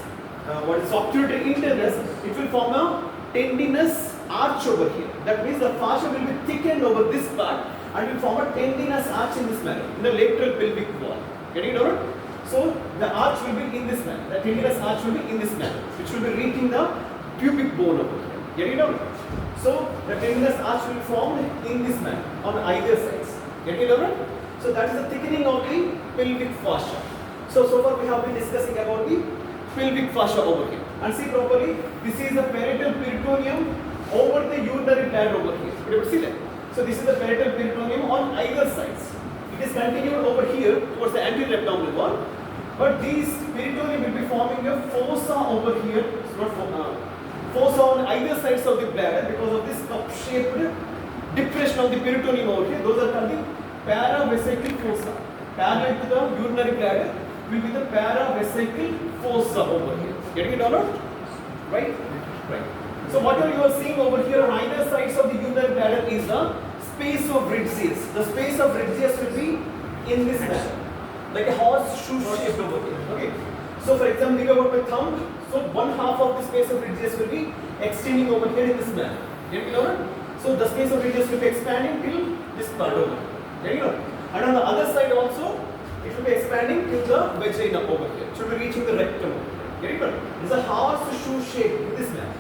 what is obturator internus, it will form a tendinous arch over here. That means the fascia will be thickened over this part and will form a tendinous arch in this manner, in the lateral pelvic wall. Getting it over? So the arch will be in this manner. The tendinous arch will be in this manner, which will be reaching the pubic bone over here. Getting it over? So the tendinous arch will form in this manner on either sides. Getting it over? So that is the thickening of the pelvic fascia. So far we have been discussing about the pelvic fascia over here. And see properly, this is the parietal peritoneum over the urinary bladder over here. Could you see that? So this is the parietal peritoneum on either sides. It is continued over here towards the anterior abdominal wall. But these peritoneum will be forming a fossa over here. It's not fossa on either sides of the bladder because of this cup-shaped depression of the peritoneum over here. Those are called the paravesical fossa. Parallel to the urinary bladder will be the paravesical fossa over here. Getting it or not? Right? Right. So whatever you are seeing over here on either sides of the urinary bladder is the space of Ritzius. The space of Ritzius will be in this manner, like a horseshoe shape over here. Okay. So for example, think about my thumb. So one half of the space of Ritzius will be extending over here in this manner. Getting it over? So the space of Ritzius will be expanding till this part over here. Getting it over? And on the other side also, it will be expanding till the vagina over here. It should be reaching the rectum over here. Getting it over? It's a horseshoe shape in this manner.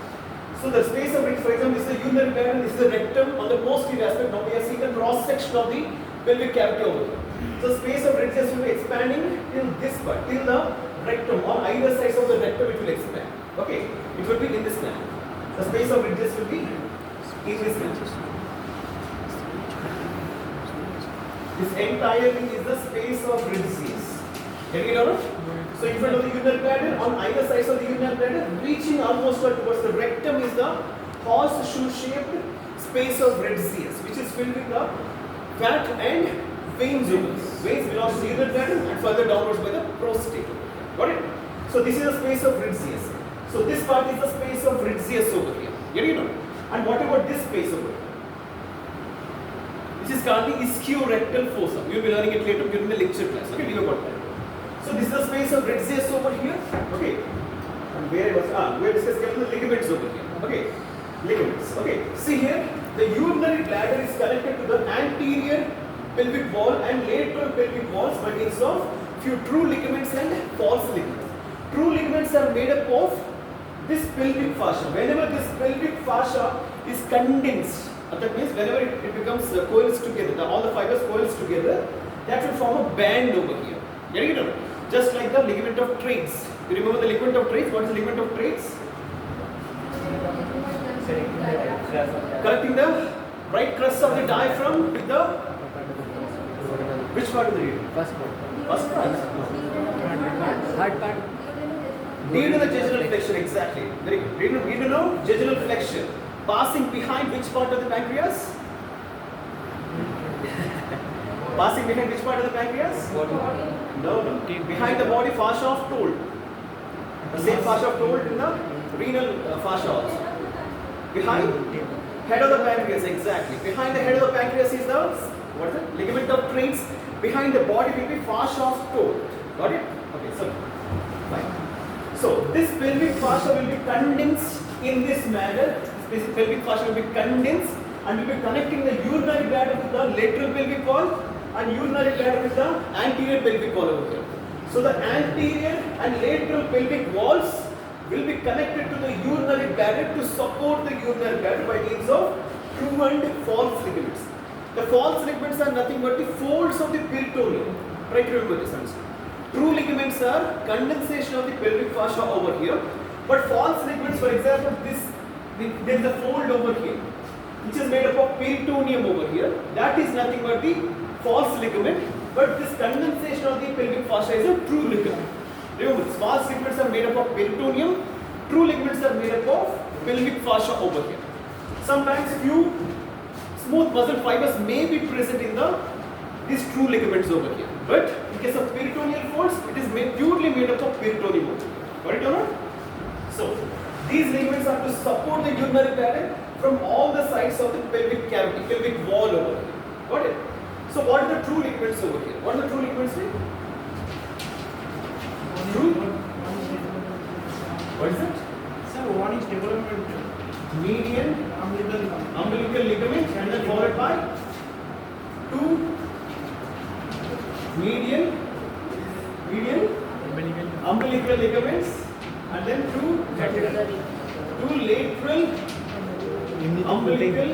So the space of it, for example, this is the urinary bladder, this is the rectum on the posterior aspect. Now we are seeing the cross section of the pelvic cavity over here. So space of Ritzius will be expanding till this part, till the rectum. On either sides of the rectum it will expand. Okay, it will be in this manner. The space of Ritzius will be in this manner. This entire thing is the space of Ritzius. Getting it out? So in front of the urinary bladder, on either sides of the urinary bladder, reaching almost towards the rectum is the horseshoe-shaped space of Ritzius, which is filled with the fat and veins over here. Veins belongs to the urinary bladder and further downwards by the prostate. Got it? So this is the space of Ritzius. So this part is the space of Ritzius over here. Getting it out? And what about this space over here? Which is called the ischiorectal fossa. You will be learning it later during the lecture class. Okay, leave about that. So this is the space of Ritzius over here. Okay. And where was we are discussing about the ligaments over here. Okay. Ligaments. Okay. See here, the urinary bladder is connected to the anterior pelvic wall and lateral pelvic walls by means of few true ligaments and false ligaments. True ligaments are made up of this pelvic fascia. Whenever this pelvic fascia is condensed That means whenever it becomes coils together, all the fibers coils together, that will form a band over here. Getting it? Just like the ligament of Treitz. You remember the ligament of Treitz? What is the ligament of Treitz? Connecting the right crest of the diaphragm with the which part of the region? First one. First part. Third part. Do you know the jejunal flexion exactly? Very good. Do you know jejunal flexion passing behind which part of the pancreas? Passing behind which part of the pancreas? No. Behind the body fascia of told. The same fascia of told in the renal fascia also. Behind head of the pancreas, exactly. Behind the head of the pancreas is the what is it? Ligament of Treitz. Behind the body will be fascia of told. Got it? Okay, so fine. So this pelvic fascia will be condensed in this manner. This pelvic fascia will be condensed and will be connecting the urinary bladder with the lateral pelvic wall and urinary bladder with the anterior pelvic wall over here. So the anterior and lateral pelvic walls will be connected to the urinary bladder to support the urinary bladder by means of true and false ligaments. The false ligaments are nothing but the folds of the peritoneum. Try to remember this answer. True ligaments are condensation of the pelvic fascia over here, but false ligaments, for example, there is a fold over here, which is made up of peritoneum over here. That is nothing but the false ligament, but this condensation of the pelvic fascia is a true ligament. Remember, false ligaments are made up of peritoneum, true ligaments are made up of pelvic fascia over here. Sometimes few smooth muscle fibers may be present in these true ligaments over here, but in case of peritoneal folds, it is purely made up of peritoneum over here. Got it or not? So, these ligaments are to support the urinary bladder from all the sides of the pelvic cavity, pelvic wall over here. Got it? So, what are the true ligaments over here? What are the true ligaments? True? What is it? Sir, one is development. Median umbilical ligament and then followed by two median umbilical ligaments and then two lateral umbilical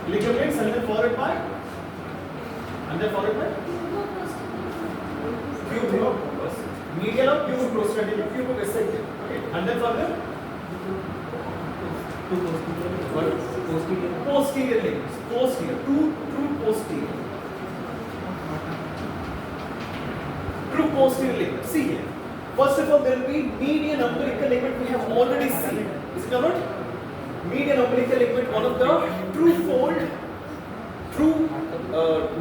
ligaments and then followed by medial of puboprostatic pubovesicle. Okay, and then further posterior ligaments, two posterior. True posterior ligament. See here. First of all, there will be median umbilical ligament. We have already seen. Is it not? Median umbilical ligament, one of the true fold, true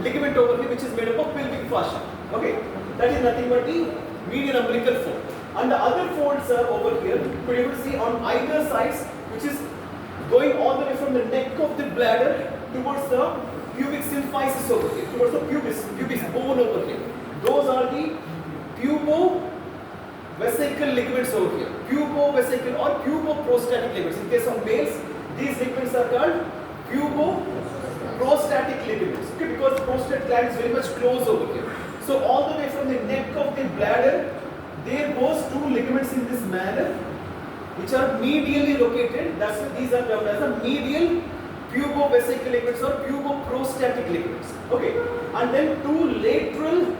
ligament over here, which is made up of pelvic fascia. Okay, that is nothing but the median umbilical fold. And the other folds are over here. You could able to see on either sides, which is going all the way from the neck of the bladder towards the pubic symphysis over here, towards the pubis bone over here. Those are the pubovesical ligaments over here. Pubovesical or puboprostatic ligaments. In case of males, these ligaments are called puboprostatic ligaments. Okay, because prostate gland is very much close over here. So all the way from the neck of the bladder, there goes two ligaments in this manner, which are medially located. That's why these are termed as the medial pubovesical ligaments or puboprostatic ligaments. Okay, and then two lateral,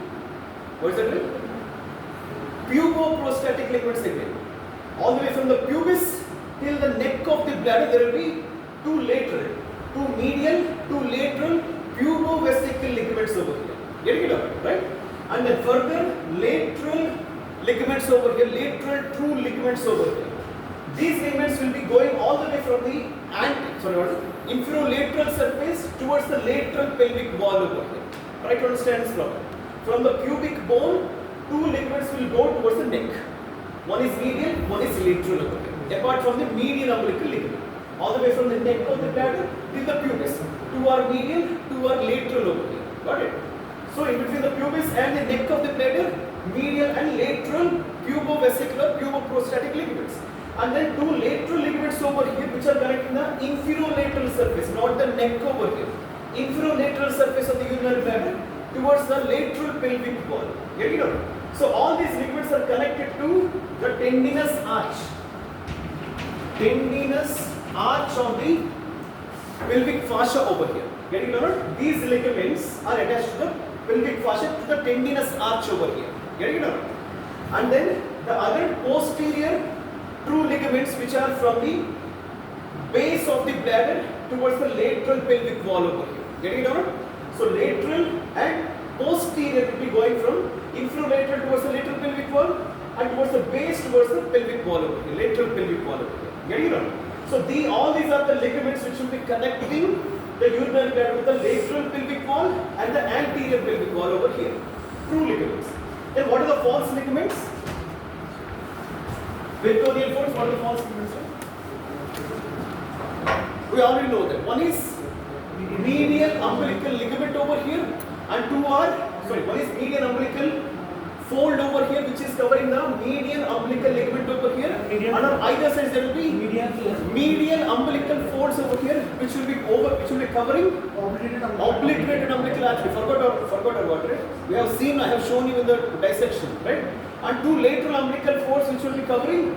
what is that? Puboprostatic ligaments again. All the way from the pubis till the neck of the bladder, there will be two lateral, two medial, two lateral pubovesical ligaments over here. Getting it out, right? And then further lateral ligaments over here, lateral true ligaments over here. These ligaments will be going all the way from the inferolateral surface towards the lateral pelvic wall over here. Try to understand this problem. From the pubic bone, two ligaments will go towards the neck. One is medial, one is lateral over here. Apart from the medial umbilical ligament. All the way from the neck of the bladder till the pubis. Two are medial, two are lateral over here. Got it? So in between the pubis and the neck of the bladder, medial and lateral pubovesicular puboprostatic ligaments. And then two lateral ligaments over here which are connecting the inferolateral surface, not the neck over here. Inferolateral surface of the urinary bladder towards the lateral pelvic wall. Get it out? So all these ligaments are connected to the tendinous arch. Tendinous arch of the pelvic fascia over here. Getting it or not? These ligaments are attached to the pelvic fascia to the tendinous arch over here. Getting it or not? And then the other posterior true ligaments which are from the base of the bladder towards the lateral pelvic wall over here. Getting it or not? So lateral and posterior will be going from infralateral towards the lateral pelvic wall and towards the base towards the pelvic wall over here, lateral pelvic wall over here. Getting it or not? So all these are the ligaments which will be connecting the urinary bladder with the lateral pelvic wall and the anterior pelvic wall over here. True ligaments. Then what are the false ligaments? Peritoneal folds, what are the false ligaments? We already know that. One is medial umbilical ligament over here and one is median umbilical fold over here which is covering the median umbilical ligament over here, and on either side there will be medial umbilical folds over here which will be covering obliterated umbilical artery. Forgot about it. We have seen, I have shown you in the dissection, right? And two lateral umbilical folds which will be covering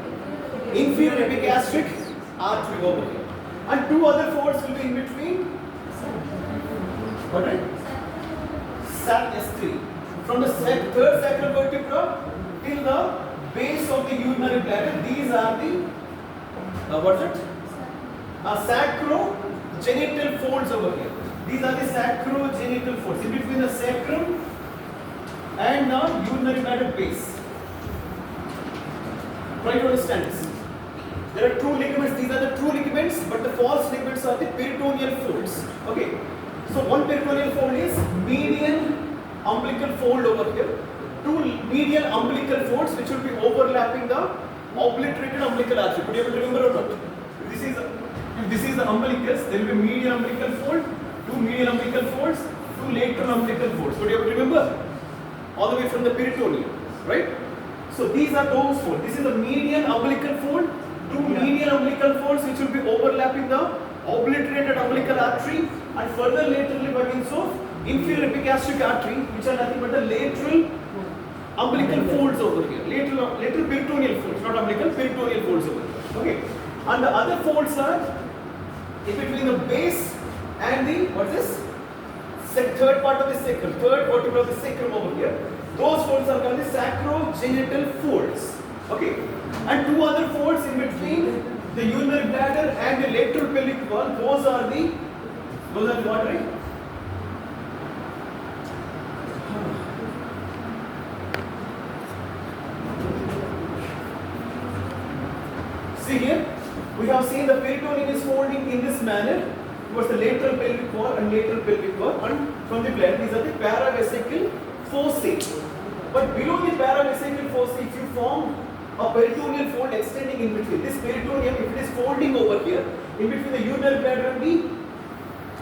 inferior epigastric artery over here, and two other folds will be in between. What is SAC S3. From the third sacral vertebra till the base of the urinary bladder, these are the sacrogenital folds over here. These are the sacrogenital folds in between the sacrum and the urinary bladder base. Try to understand this. There are true ligaments. These are the true ligaments, but the false ligaments are the peritoneal folds. Okay. So one peritoneal fold is median umbilical fold over here, two medial umbilical folds which will be overlapping the obliterated umbilical artery. Could you able to remember or not? If this is the umbilicus, there will be medial umbilical fold, two medial umbilical folds, two lateral umbilical folds. Could you able to remember? All the way from the peritoneum, right? So these are those folds. This is the median umbilical fold, two medial umbilical folds which will be overlapping the obliterated umbilical artery, and further laterally by means of inferior epigastric artery, which are nothing but the lateral umbilical folds over here. Lateral peritoneal folds, not umbilical, peritoneal folds over here. Okay. And the other folds are in between the base and the, third part of the sacrum, third vertebra of the sacrum over here. Those folds are called the sacrogenital folds. Okay. And two other folds in between the urinary bladder and the lateral pelvic wall, those are what, right? See here, we have seen the peritoneum is folding in this manner towards the lateral pelvic wall and lateral pelvic wall, and from the bladder these are the paravesical fossae. But below the paravesical fossae, if you form a peritoneal fold extending in between, this peritoneum, if it is folding over here, in between the urinary bladder and the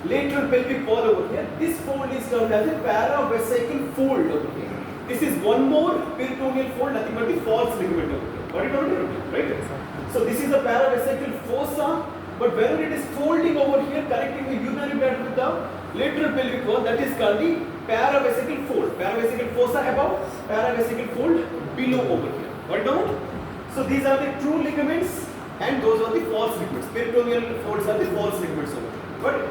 lateral pelvic wall over here, this fold is termed as a paravesical fold over here. This is one more peritoneal fold, nothing but the false ligament over here. Got it over here? Right? So this is a paravesical fossa, but whenever it is folding over here, connecting the urinary bladder with the lateral pelvic wall, that is called the paravesical fold. Paravesical fossa above, paravesical fold below over here. Got it down? So these are the true ligaments and those are the false ligaments. Peritoneal folds are the false ligaments over here. Got it?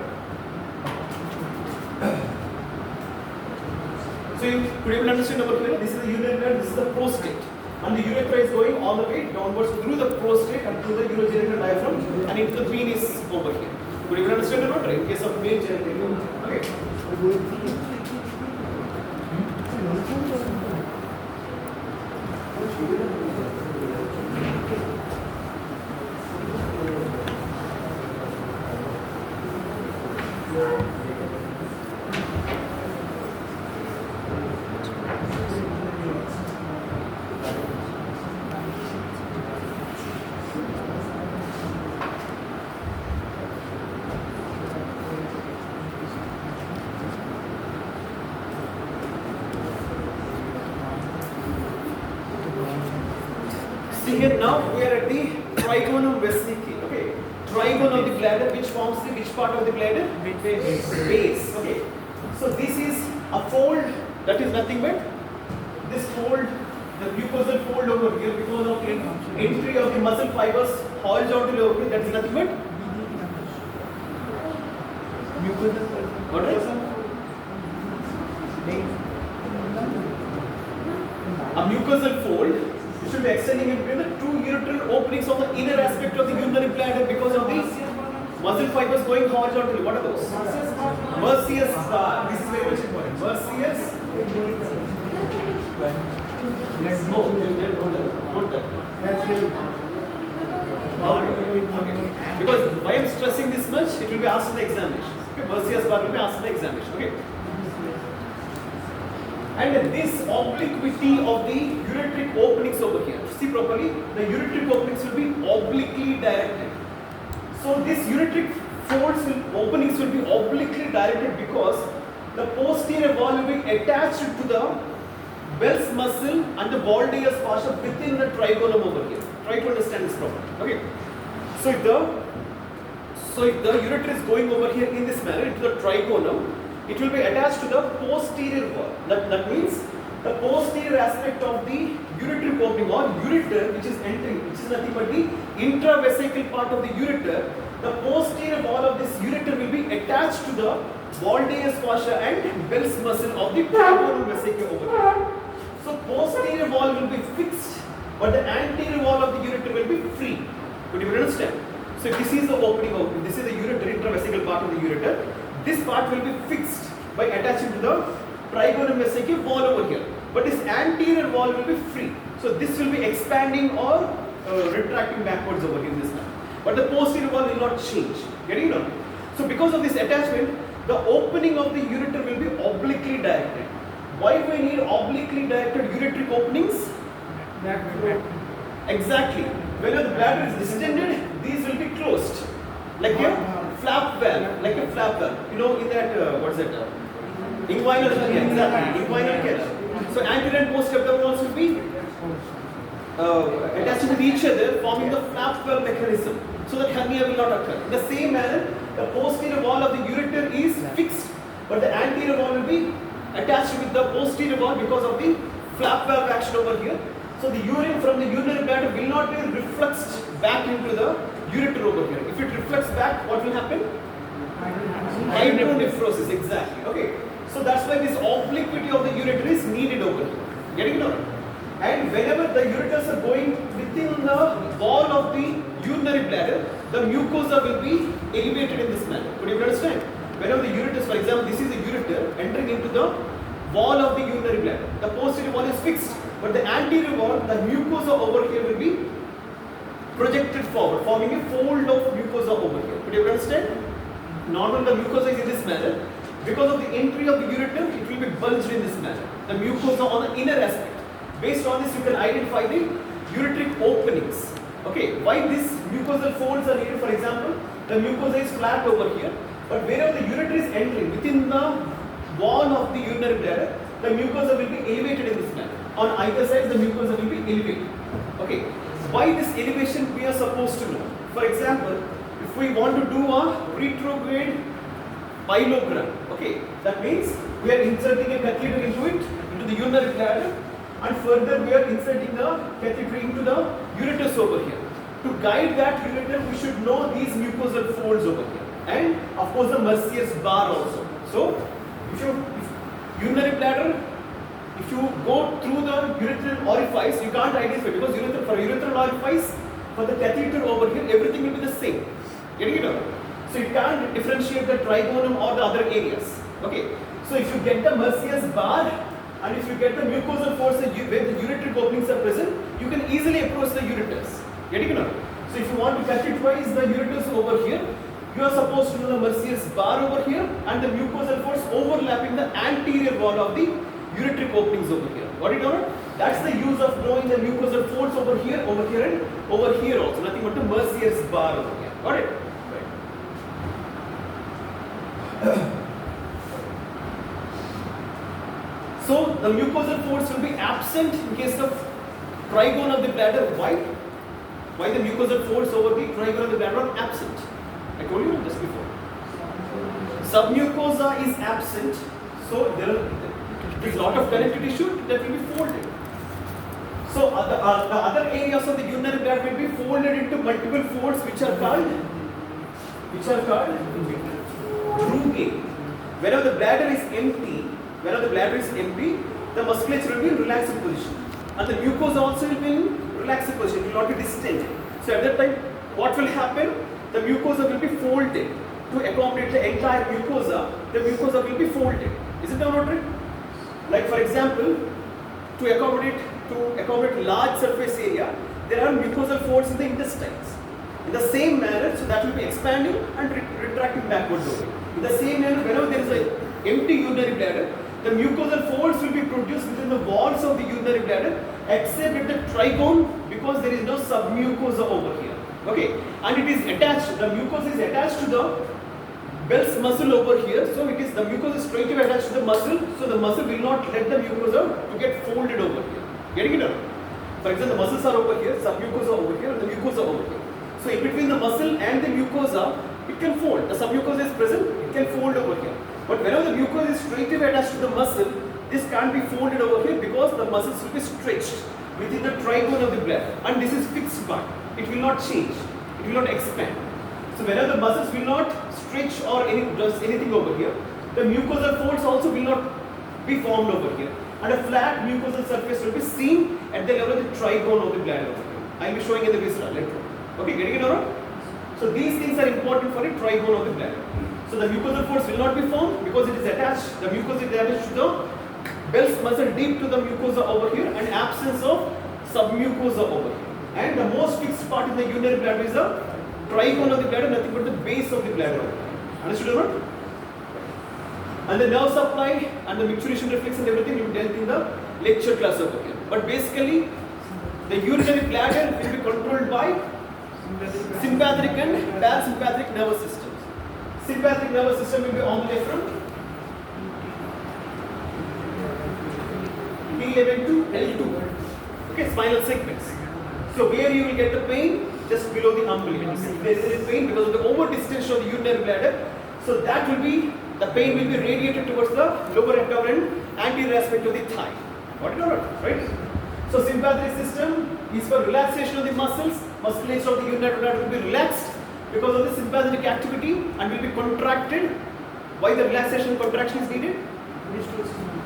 So you could you understand over here? This is the urinary bladder, this is the prostate. And the urethra is going all the way downwards through the prostate and through the urogenital diaphragm and into the penis over here. Could you understand or not? In case of male genital. Okay. Here now we are at the trigonum vesicae. Okay, trigone of the bladder, which forms the which part of the bladder? Base. Okay, so this is a fold that is nothing but this fold, the mucosal fold over here because of entry of the muscle fibers horizontally over here. That is nothing but Got it? A mucosal fold, which should be extending in between the two ureteral openings on the inner aspect of the urinary bladder because of the muscle fibers going horizontally. What are those? Mercius bar. This is very much important. Mercius. Let's go. Hold that. Okay. Because why I'm stressing this much, it will be asked in the examination. Okay. Mercius bar will be asked in the examination. Okay. And this obliquity of the ureteric openings over here. See properly, the ureteric openings will be obliquely directed. So this ureteric openings will be obliquely directed because the posterior wall will be attached to the Bell's muscle and the Baldayer's fascia within the trigonum over here. Try to understand this properly. Okay. So if the ureter is going over here in this manner into the trigonum, it will be attached to the posterior wall. That means the posterior aspect of the ureteric opening or ureter, which is entering, which is nothing but the intravesical part of the ureter. The posterior wall of this ureter will be attached to the Baldayer's fascia and Bell's muscle of the trigonal vesica over here. So posterior wall will be fixed, but the anterior wall of the ureter will be free. Could you understand? So this is the opening. This is the ureter, intravesical part of the ureter. This part will be fixed by attaching to the trigonal vesica wall over here. But this anterior wall will be free. So this will be expanding or retracting backwards over here in this manner. But the posterior wall will not change. Getting it? So because of this attachment, the opening of the ureter will be obliquely directed. Why do we need obliquely directed ureteric openings? Exactly. Whenever the bladder is distended, these will be closed. Like a flap valve. You know, in that, what's that? Inguinal canal. Exactly. Inguinal canal. So anterior and posterior abdominal walls will be attached with each other, forming the flap valve mechanism, so that hernia will not occur. In the same manner, the posterior wall of the ureter is fixed, but the anterior wall will be attached with the posterior wall because of the flap valve action over here. So the urine from the urinary bladder will not be refluxed back into the ureter over here. If it reflects back, what will happen? Hydronephrosis, exactly. Okay. So that's why this obliquity of the ureter is needed over here. Getting it or not? And whenever the ureters are going within the wall of the urinary bladder, the mucosa will be elevated in this manner. Could you understand? Whenever the ureters, for example, this is the ureter entering into the wall of the urinary bladder. The posterior wall is fixed, but the anterior wall, the mucosa over here will be projected forward, forming a fold of mucosa over here. Could you understand? Normally the mucosa is in this manner. Because of the entry of the ureter, it will be bulged in this manner. The mucosa on the inner aspect. Based on this, you can identify the ureteric openings. Okay, why these mucosal folds are needed? For example, the mucosa is flat over here, but wherever the ureter is entering within the wall of the urinary bladder, the mucosa will be elevated in this manner. On either side, the mucosa will be elevated. Okay, why this elevation we are supposed to know? For example, if we want to do a retrograde pyelogram, okay, that means we are inserting a catheter into the urinary bladder, and further we are inserting the catheter into the ureters over here. To guide that ureter, we should know these mucosal folds over here, and of course the Mercius bar also. So, if urinary bladder, if you go through the urethral orifice, you can't identify because for urethral orifice, for the catheter over here, everything will be the same. Getting it out? So you can't differentiate the trigonum or the other areas. Okay. So if you get the Mercius bar, and if you get the mucosal folds where the ureteric openings are present, you can easily approach the ureters. Getting it out? So if you want to catheterize the ureters over here, you are supposed to know the Mercius bar over here and the mucosal folds overlapping the anterior wall of the ureteric openings over here. Got it or not? That's the use of knowing the mucosal folds over here, and over here also. Nothing but the Mercius bar over here. Got it? Right. So the mucosal folds will be absent in case of trigone of the bladder. Why? Why the mucosal folds over the trigone of the bladder are absent? I told you just before. Submucosa is absent, so there is a lot of connective tissue that will be folded. So the other areas of the urinary bladder will be folded into multiple folds, which are called through gain. Whenever the bladder is empty, the musculature will be in relaxed position. And the mucosa also will be in relaxed position, it will not be distended. So at that time, what will happen? The mucosa will be folded. To accommodate the entire mucosa, the mucosa will be folded. Is it not right? Like for example, to accommodate large surface area, there are mucosal folds in the intestines. In the same manner, so that will be expanding and retracting backwards only. In the same manner, whenever there is an empty urinary bladder, the mucosal folds will be produced within the walls of the urinary bladder, except at the trigone, because there is no submucosa over here. Okay, and it is attached. The mucosa is attached to the Bell's muscle over here, so it is the mucosa is straightly attached to the muscle, so the muscle will not let the mucosa to get folded over here. Getting it or not? For example, the muscles are over here, submucosa over here, and the mucosa over here. So in between the muscle and the mucosa, it can fold. The submucosa is present, it can fold over here. But whenever the mucosa is straightly attached to the muscle, this can't be folded over here because the muscles will be stretched within the trigone of the bladder, and this is fixed part. It will not change. It will not expand. So whenever the muscles will not stretch or does anything over here, the mucosal folds also will not be formed over here, and a flat mucosal surface will be seen at the level of the trigone of the bladder over here. I will be showing in the viscera later on. Okay, getting it or not? So these things are important for a trigone of the bladder. So the mucosal folds will not be formed because it is attached. The mucosa is attached to the Bell's muscle deep to the mucosa over here, and absence of submucosa over here. And the most fixed part in the urinary bladder is the trigone of the bladder, nothing but the base of the bladder. Understood or not? And the nerve supply and the micturition reflex and everything will be dealt in the lecture class over here. But basically, the urinary bladder will be controlled by sympathetic and parasympathetic nervous systems. Sympathetic nervous system will be on the front, T11 to L2. Okay, spinal segments. So where you will get the pain? Just below the umbilicus. If there is any pain because of the over distension of the urinary bladder, so that will be, the pain will be radiated towards the lower abdomen, anterior aspect of the thigh. Got it or not? Right? So sympathetic system is for relaxation of the muscles. Musculature of the urinary bladder will be relaxed because of the sympathetic activity and will be contracted. Why the relaxation and contraction is needed?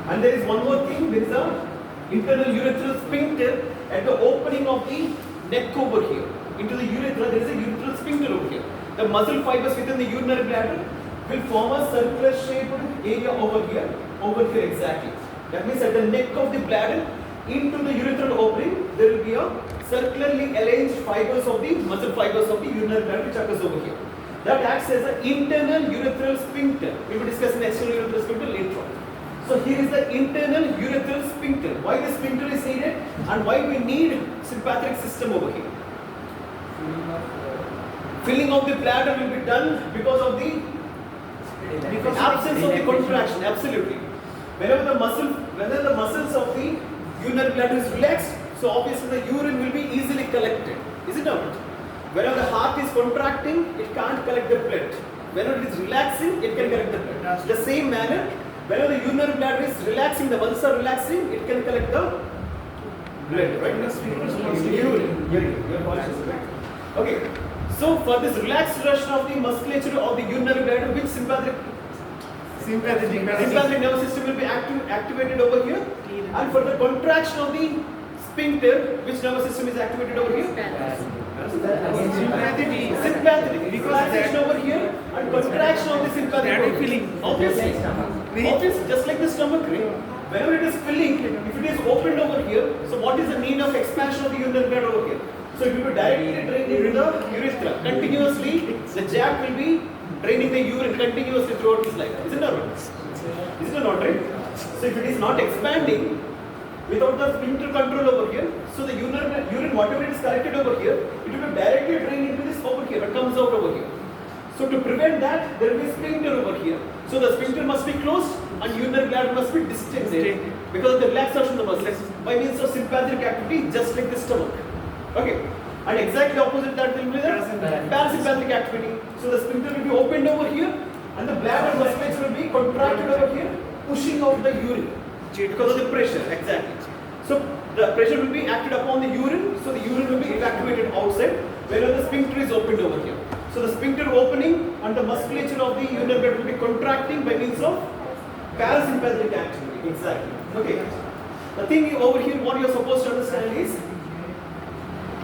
And there is one more thing, there is a internal urethral sphincter at the opening of the neck over here. Into the urethra, there is a urethral sphincter over here. The muscle fibers within the urinary bladder will form a circular shaped area over here exactly. That means at the neck of the bladder, into the urethral opening, there will be a circularly arranged fibers of the muscle fibers of the urinary bladder which occurs over here. That acts as an internal urethral sphincter. We will discuss the external urethral sphincter later on. So here is the internal urethral sphincter. Why the sphincter is needed and why we need sympathetic system over here. Filling of the bladder will be done because of the absence of the contraction. Absolutely. Whenever the muscles of the urinary bladder is relaxed, so obviously the urine will be easily collected. Is it not? Whenever the heart is contracting, it can't collect the blood. Whenever it is relaxing, it can collect the blood. The same manner, whenever the urinary bladder is relaxing, the muscles are relaxing, it can collect the blood. Right? Urine. Okay. So for this relaxation of the musculature of the urinary bladder, which sympathetic nervous system will be activated over here, and for the contraction of the sphincter, which nervous system is activated over here? Sympathetic. Relaxation over here and contraction of the sympathetic. Obviously, just like the stomach, right? Whenever it is filling, if it is opened over here, so what is the need of expansion of the urinary bladder over here? So it will be directly drained into the urethra. Continuously, the jack will be draining the urine continuously throughout his life. Isn't that right? Isn't it not right? So if it is not expanding without the sphincter control over here, so the urine, whatever it is collected over here, it will be directly drained into this over here. It comes out over here. So to prevent that, there will be sphincter over here. So the sphincter must be closed and urinary bladder must be distended because of the relaxation of the muscles by means of sympathetic activity, just like the stomach. Okay, and exactly opposite that will be the parasympathetic activity. So the sphincter will be opened over here and the bladder musculature will be contracted over here, pushing out the urine because of the pressure. Exactly. So the pressure will be acted upon the urine, so the urine will be evacuated outside wherever the sphincter is opened over here. So the sphincter opening and the musculature of the urinary bladder will be contracting by means of parasympathetic activity. Exactly. Okay. The thing over here, what you are supposed to understand is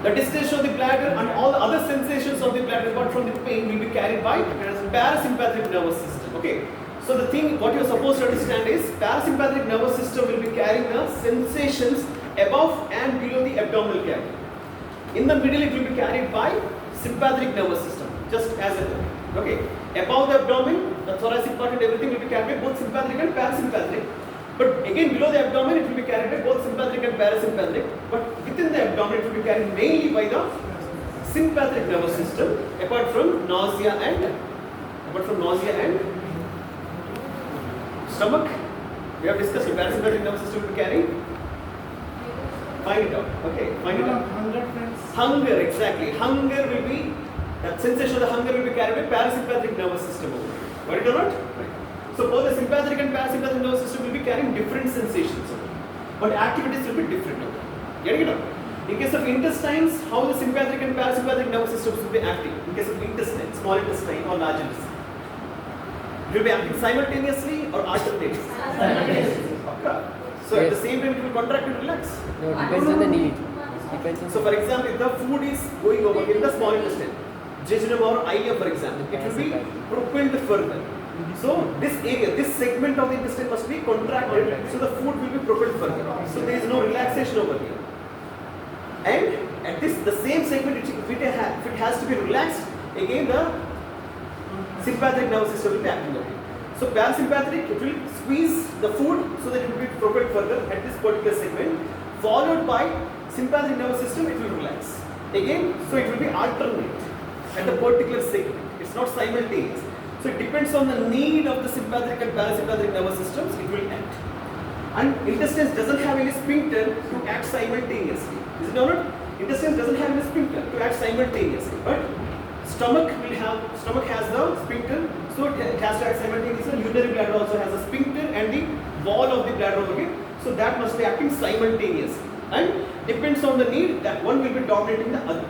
the distension of the bladder and all the other sensations of the bladder apart from the pain will be carried by parasympathetic nervous system. Okay. So the thing, what you are supposed to understand is parasympathetic nervous system will be carrying the sensations above and below the abdominal cavity. In the middle, it will be carried by sympathetic nervous system, just as a whole. Okay. Above the abdomen, the thoracic part and everything will be carried by both sympathetic and parasympathetic. But again, below the abdomen, it will be carried by both sympathetic and parasympathetic. But within the abdomen, it will be carried mainly by the sympathetic nervous system, apart from nausea and stomach. We have discussed the parasympathetic nervous system will be carrying. Find it out. Okay, find it out. Hunger, exactly. Hunger will be, that sensation of the hunger will be carried by parasympathetic nervous system. Got it or not? Right. So both the sympathetic and parasympathetic nervous system will be carrying different sensations. But activities will be different. Getting it out? In case of intestines, how the sympathetic and parasympathetic nervous systems will be acting? In case of intestine, small intestine or large intestine. It will be acting simultaneously or alternately? Simultaneously. Okay. So at the same time it will contract and relax. No, it depends on the need. So for example, if the food is going over in the small intestine, jejunum or ileum for example, it will be propelled further. So this area, this segment of the intestine must be contracted, so the food will be propelled further. So there is no relaxation over here. And at this, the same segment, if it has to be relaxed, again the sympathetic nervous system will be acting over here. So parasympathetic, it will squeeze the food so that it will be propelled further at this particular segment, followed by sympathetic nervous system, it will relax. Again, so it will be alternate at the particular segment. It's not simultaneous. So it depends on the need of the sympathetic and parasympathetic nervous systems, it will act. And intestines doesn't have any sphincter to act simultaneously. Is it or not? Intestines doesn't have any sphincter to act simultaneously. But stomach has the sphincter, so it has to act simultaneously. Urinary bladder also has a sphincter and the wall of the bladder over here. So that must be acting simultaneously. And depends on the need, that one will be dominating the other.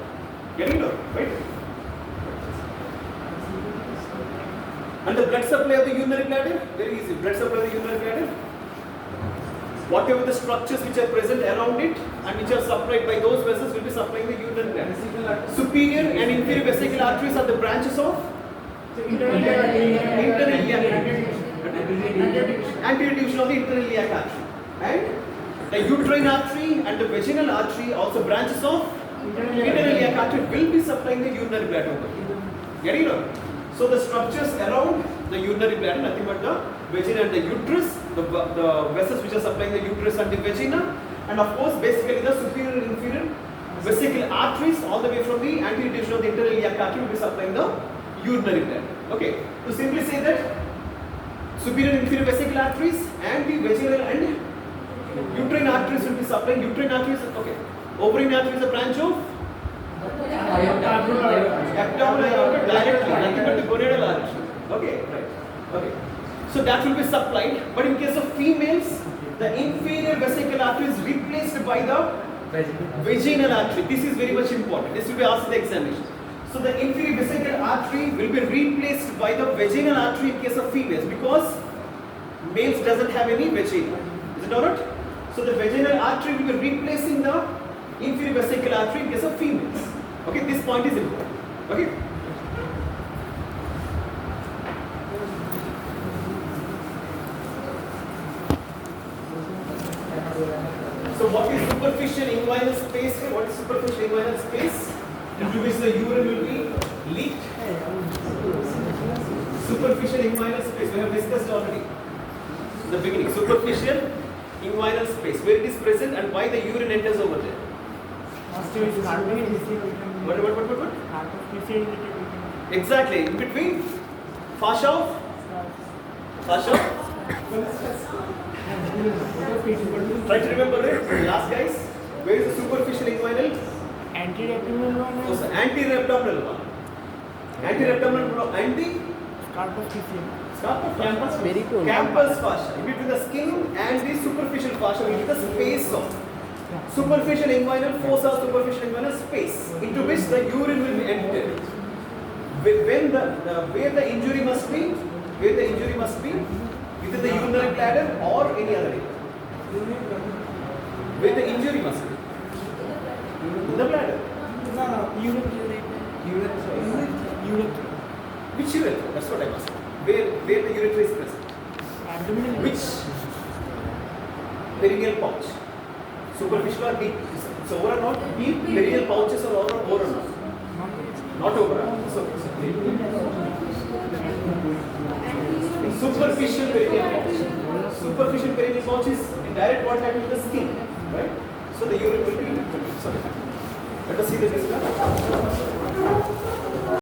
Getting it? Right? And the blood supply of the urinary bladder, very easy. Blood supply of the urinary bladder. Whatever the structures which are present around it and which are supplied by those vessels will be supplying the urinary bladder. Superior and inferior vesical arteries are the branches of internal anterior division of the internal iliac artery. And the uterine artery and the vaginal artery, also branches of internal iliac artery, will be supplying the urinary bladder over here. Getting it? So the structures around the urinary bladder, nothing but the vagina and the uterus, the vessels which are supplying the uterus and the vagina, and of course basically the superior and inferior vesical arteries all the way from the anterior division of the internal iliac artery will be supplying the urinary bladder. Okay, to simply say that superior and inferior vesical arteries and the vaginal and uterine arteries will be supplying uterine arteries. Okay, ovarian artery is a branch of abdominal aorta directly, nothing but the gonadal artery. Okay, right. Okay, so that will be supplied. But in case of females, the inferior vesical artery is replaced by the vaginal artery. This is very much important. This will be asked in the examination. So the inferior vesical artery will be replaced by the vaginal artery in case of females, because males doesn't have any vagina. Is it alright? So the vaginal artery will be replacing the inferior vesical artery in case of females. Okay, this point is important. Okay. So what is superficial inguinal space? What is superficial inguinal space? Into which the urine will be leaked. Superficial inguinal space, we have discussed already in the beginning. Superficial inguinal space, where it is present and why the urine enters over there. What? Exactly, in between fascia. Try to remember it. Last guys, where is the superficial inguinal? Anterior abdominal one. Oh, so anterior abdominal one. Anterior abdominal one. Campus fascia. In between the skin and the superficial fascia will be the space of superficial inguinal fossa, superficial inguinal space into which the urine will be entered. when where the injury must be, within the urinary bladder or any other area. Where the injury must be, in the bladder. Urethra. Which urethra? That's what I'm asking. Where the urethra is present? Abdomen. Which perineal pouch? Superficial or deep? So over or not? Deep perineal pouches are over or not? Not over. So superficial perineal pouch. Superficial perineal pouch is in direct contact with the skin, right? So the urine will be. Sorry. Let us see the diagram.